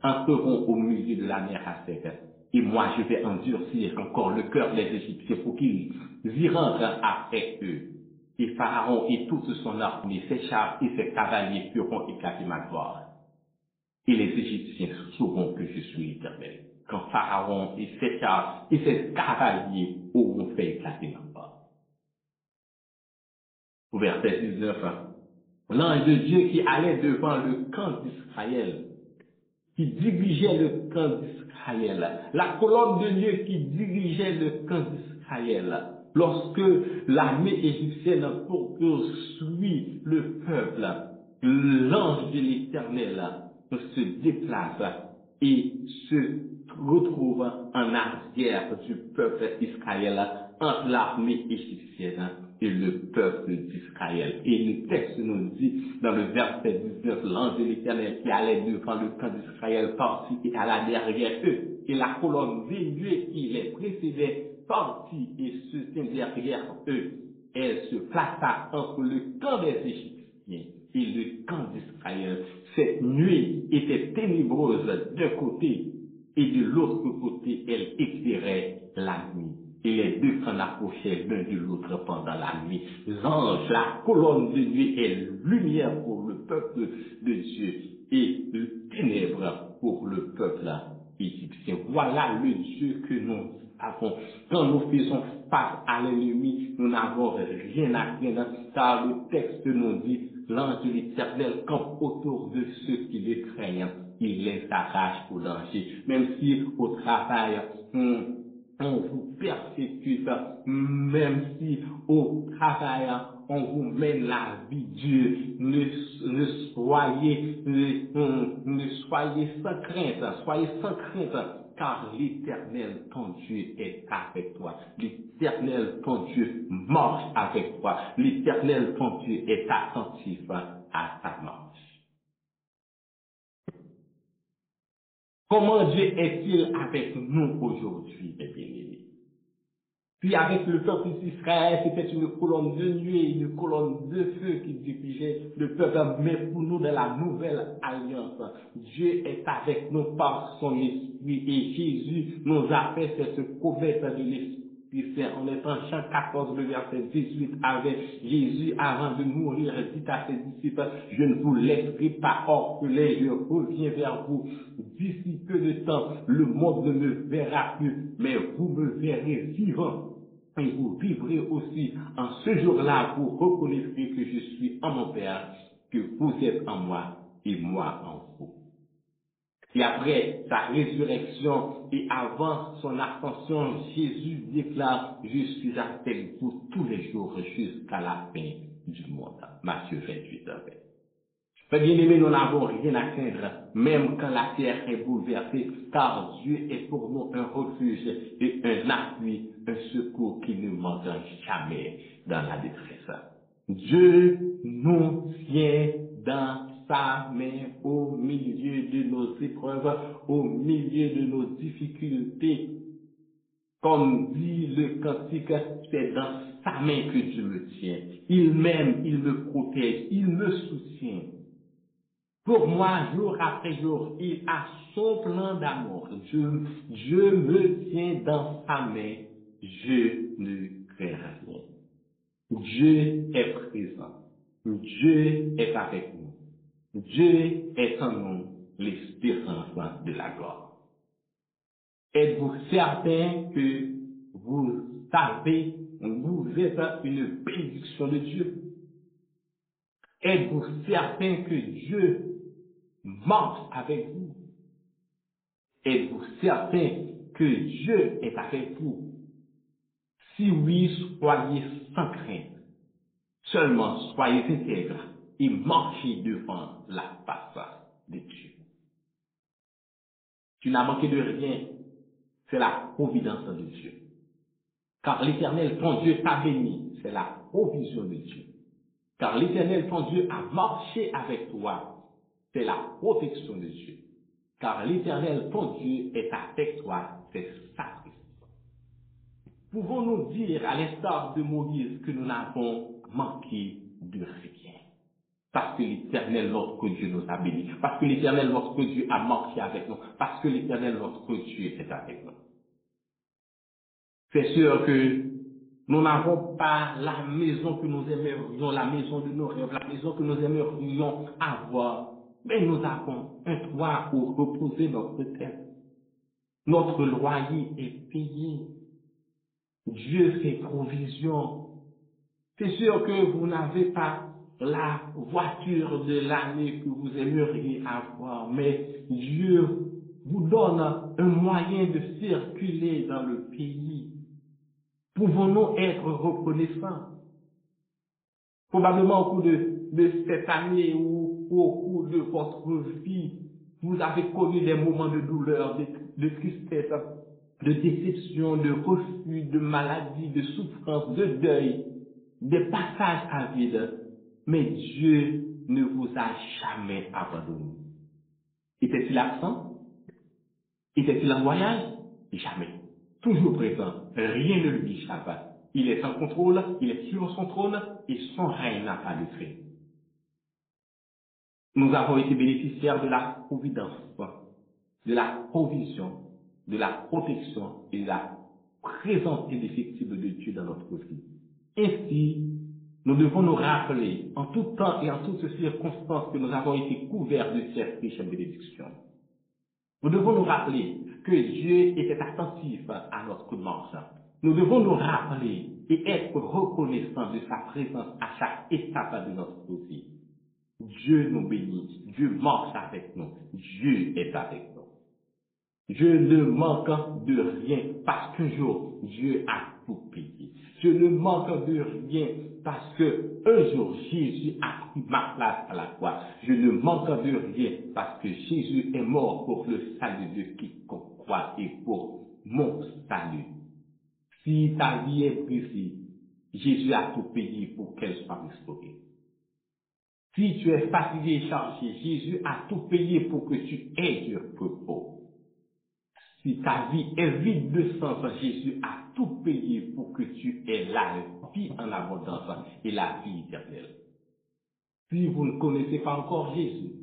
entreront au milieu de la mer à sec. Et moi, je vais endurcir encore le cœur des Égyptiens pour qu'ils y rentrent après eux. Et Pharaon et toute son armée, ses chars et ses cavaliers feront éclater ma gloire. Et les Égyptiens sauront que je suis l'Éternel. Quand Pharaon et ses chars et ses cavaliers auront fait éclater ma gloire. Au verset 19, l'ange de Dieu qui allait devant le camp d'Israël, qui dirigeait le camp d'Israël, la colonne de Dieu qui dirigeait le camp d'Israël, d'Israël, lorsque l'armée égyptienne poursuit le peuple, l'ange de l'Éternel se déplace et se retrouve en arrière du peuple d'Israël entre l'armée égyptienne et le peuple d'Israël. Et le texte nous dit dans le verset 19, l'ange de l'Éternel qui allait devant le camp d'Israël partit et alla derrière eux. Et la colonne de nuée qui les précédait partit et se tint derrière eux. Elle se plaça entre le camp des Égyptiens et le camp d'Israël. Cette nuée était ténébreuse d'un côté et de l'autre côté, elle éclairait la nuit. Et les deux s'en approchaient l'un de l'autre pendant la nuit. L'ange, la colonne de nuit est lumière pour le peuple de Dieu et ténèbres pour le peuple égyptien. Voilà le Dieu que nous avons. Quand nous faisons face à l'ennemi, nous n'avons rien à craindre, car le texte nous dit, l'ange de l'Éternel campe autour de ceux qui le craignent. Il les arrache au danger. Même si au travail, on vous persécute, même si au travail, on vous mène la vie Dieu, ne soyez sans crainte, soyez sans crainte, car l'Éternel, ton Dieu, est avec toi. L'Éternel, ton Dieu, marche avec toi. L'Éternel, ton Dieu, est attentif à ta marche. Comment Dieu est-il avec nous aujourd'hui, mes bien-aimés? Puis avec le peuple d'Israël, c'était une colonne de nuée, une colonne de feu qui dirigeait le peuple. Mais pour nous, dans la nouvelle alliance, Dieu est avec nous par son esprit. Et Jésus nous a fait cette promesse de l'esprit. On est en Jean 14, le verset 18, avec Jésus, avant de mourir, dit à ses disciples, je ne vous laisserai pas orphelin, je reviens vers vous. D'ici peu de temps, le monde ne me verra plus, mais vous me verrez vivant. Et vous vivrez aussi en ce jour-là, vous reconnaîtrez que je suis en mon Père, que vous êtes en moi et moi en vous. Et après sa résurrection et avant son ascension, Jésus déclare, je suis avec vous tous les jours jusqu'à la fin du monde. Matthieu 28, verset. Bien aimé, nous n'avons rien à craindre, même quand la terre est bouleversée, car Dieu est pour nous un refuge et un appui, un secours qui ne manque jamais dans la détresse. Dieu nous tient dans sa main au milieu de nos épreuves, au milieu de nos difficultés. Comme dit le cantique, c'est dans sa main que Dieu me tient. Il m'aime, il me protège, il me soutient. Pour moi, jour après jour, il a son plan d'amour. Dieu me tient dans sa main. Je ne crains rien. Dieu est présent. Dieu est avec nous. Dieu est en nous l'espérance de la gloire. Êtes-vous certain que vous savez, vous êtes une bénédiction de Dieu? Êtes-vous certain que Dieu marche avec vous? Êtes-vous certain que Dieu est avec vous? Si oui, soyez sans crainte. Seulement soyez intègres et marchez devant la face de Dieu. Tu n'as manqué de rien. C'est la providence de Dieu. Car l'Éternel, ton Dieu, t'a béni. C'est la provision de Dieu. Car l'Éternel, ton Dieu, a marché avec toi. C'est la protection de Dieu. Car l'Éternel, ton Dieu, est avec toi. C'est sa présence. Pouvons-nous dire, à l'instar de Moïse, que nous n'avons manqué de rien? Parce que l'Éternel, notre Dieu, nous a bénis. Parce que l'Éternel, notre Dieu, a marché avec nous. Parce que l'Éternel, notre Dieu, est avec nous. C'est sûr que nous n'avons pas la maison que nous aimerions, la maison de nos rêves, la maison que nous aimerions avoir. Mais nous avons un toit où reposer notre tête. Notre loyer est payé. Dieu fait provision. C'est sûr que vous n'avez pas la voiture de l'année que vous aimeriez avoir, mais Dieu vous donne un moyen de circuler dans le pays. Pouvons-nous être reconnaissants? Probablement au cours de cette année ou au cours de votre vie, vous avez connu des moments de douleur, de tristesse, de déception, de refus, de maladie, de souffrance, de deuil, des passages à vide. Mais Dieu ne vous a jamais abandonné. Était-il absent? Était-il en voyage? Jamais. Toujours présent. Rien ne lui échappe. Il est en contrôle, il est sur son trône et son règne n'a pas de fin. Nous avons été bénéficiaires de la providence, de la provision, de la protection et de la présence indéfectible de Dieu dans notre vie. Ainsi, nous devons nous rappeler en tout temps et en toutes circonstances que nous avons été couverts de cette riche bénédiction. Nous devons nous rappeler que Dieu était attentif à notre marche. Nous devons nous rappeler et être reconnaissants de sa présence à chaque étape de notre vie. Dieu nous bénit, Dieu marche avec nous, Dieu est avec nous. Je ne manque de rien parce qu'un jour, Dieu a tout payé. Je ne manque de rien parce que un jour, Jésus a pris ma place à la croix. Je ne manque de rien parce que Jésus est mort pour le salut de quiconque croit et pour mon salut. Si ta vie est brisée, Jésus a tout payé pour qu'elle soit restaurée. Si tu es fatigué et chargé, Jésus a tout payé pour que tu aies du repos. Si ta vie est vide de sens, Jésus a tout payé pour que tu aies la vie en abondance et la vie éternelle. Si vous ne connaissez pas encore Jésus,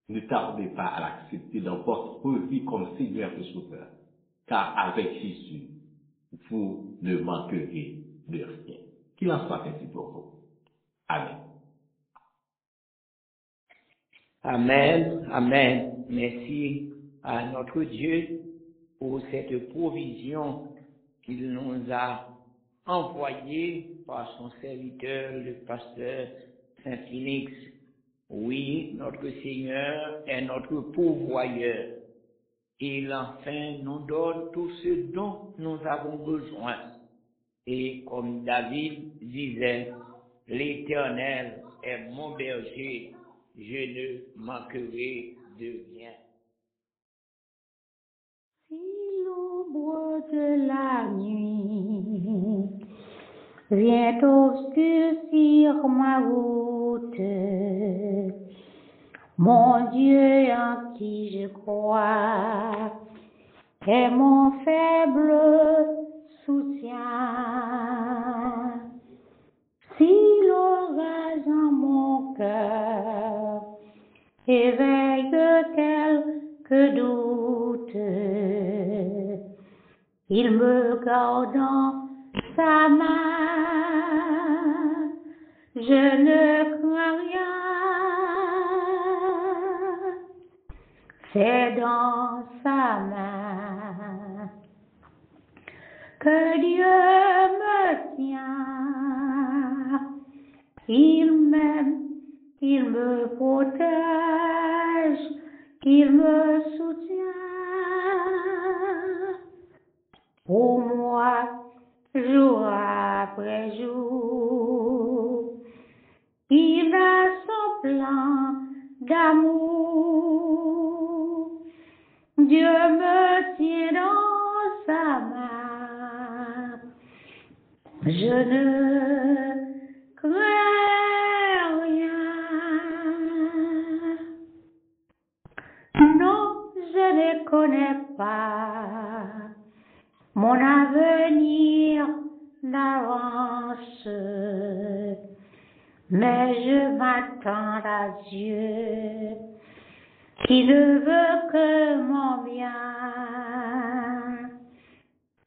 ne tardez pas à l'accepter dans votre vie comme Seigneur et Sauveur, car avec Jésus, vous ne manquerez de rien. Qu'il en soit ainsi pour vous. Amen. Amen, amen. Merci à notre Dieu pour cette provision qu'il nous a envoyée par son serviteur, le pasteur Saint-Félix. Oui, notre Seigneur est notre pourvoyeur. Il enfin nous donne tout ce dont nous avons besoin. Et comme David disait, l'Éternel est mon berger, je ne manquerai de rien. Si l'ombre de la nuit vient obscurcir ma route, mon Dieu en qui je crois est mon faible soutien. Si l'orage en mon cœur éveille quelques doutes, il me garde dans sa main, je ne crains rien. C'est dans sa main que Dieu me tient. Il m'aime, il me protège, il me soutient. Pour moi, jour après jour, il a son plan d'amour. Dieu me tient dans sa main. Je ne crains rien. Non, je ne connais pas mon avenir d'avance, mais je m'attends à Dieu qui ne veut que mon bien.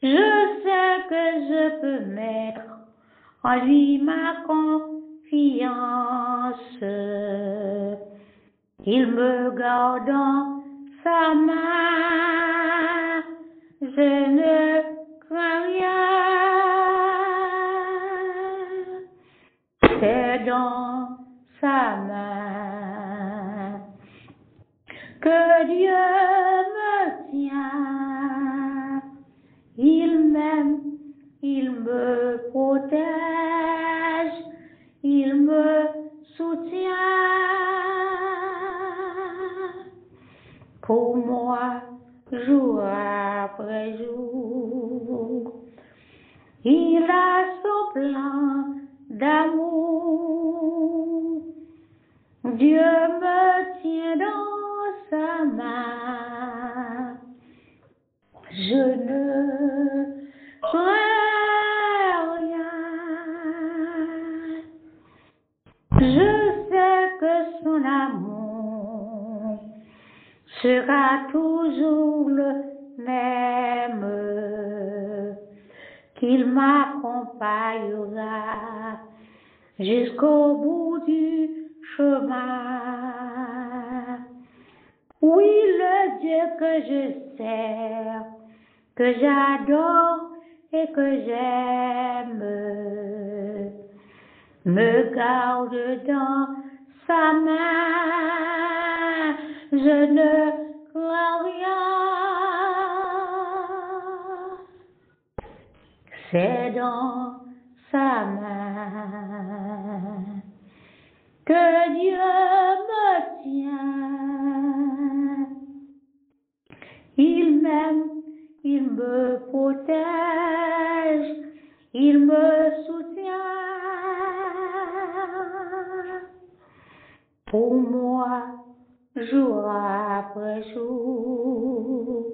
Je sais que je peux mettre en lui ma confiance. Il me garde dans sa main. Je ne crains rien. C'est dans sa main que Dieu me tient. Il m'aime, me protège, il me soutient. Pour moi, jour après jour, il a son plan d'amour. Dieu me tient dans sa main. Je ne crains rien. Je sais que son amour sera toujours le même, qu'il m'accompagnera jusqu'au bout du chemin. Oui, le Dieu que je sers, que j'adore et que j'aime, me garde dans sa main. Je ne crains rien. C'est dans sa main que Dieu me tient. Il m'aime, il me protège, il me soutient. Pour moi, jour après jour,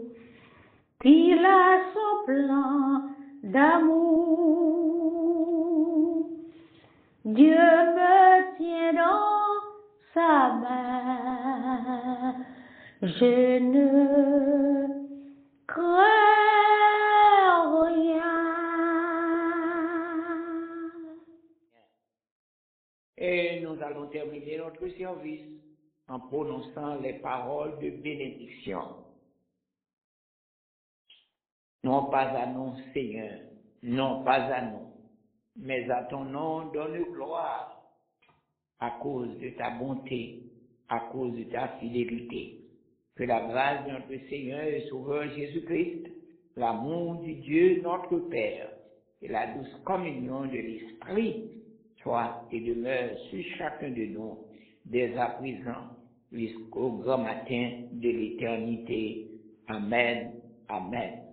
il a son plan d'amour. Dieu me tient dans sa main. Je ne crains rien. Et nous allons terminer notre service en prononçant les paroles de bénédiction. Non pas à nous, Seigneur, non pas à nous, mais à ton nom donne gloire à cause de ta bonté, à cause de ta fidélité. Que la grâce de notre Seigneur et Sauveur Jésus-Christ, l'amour du Dieu notre Père et la douce communion de l'Esprit soit et demeure sur chacun de nous dès à présent jusqu'au grand matin de l'éternité. Amen. Amen.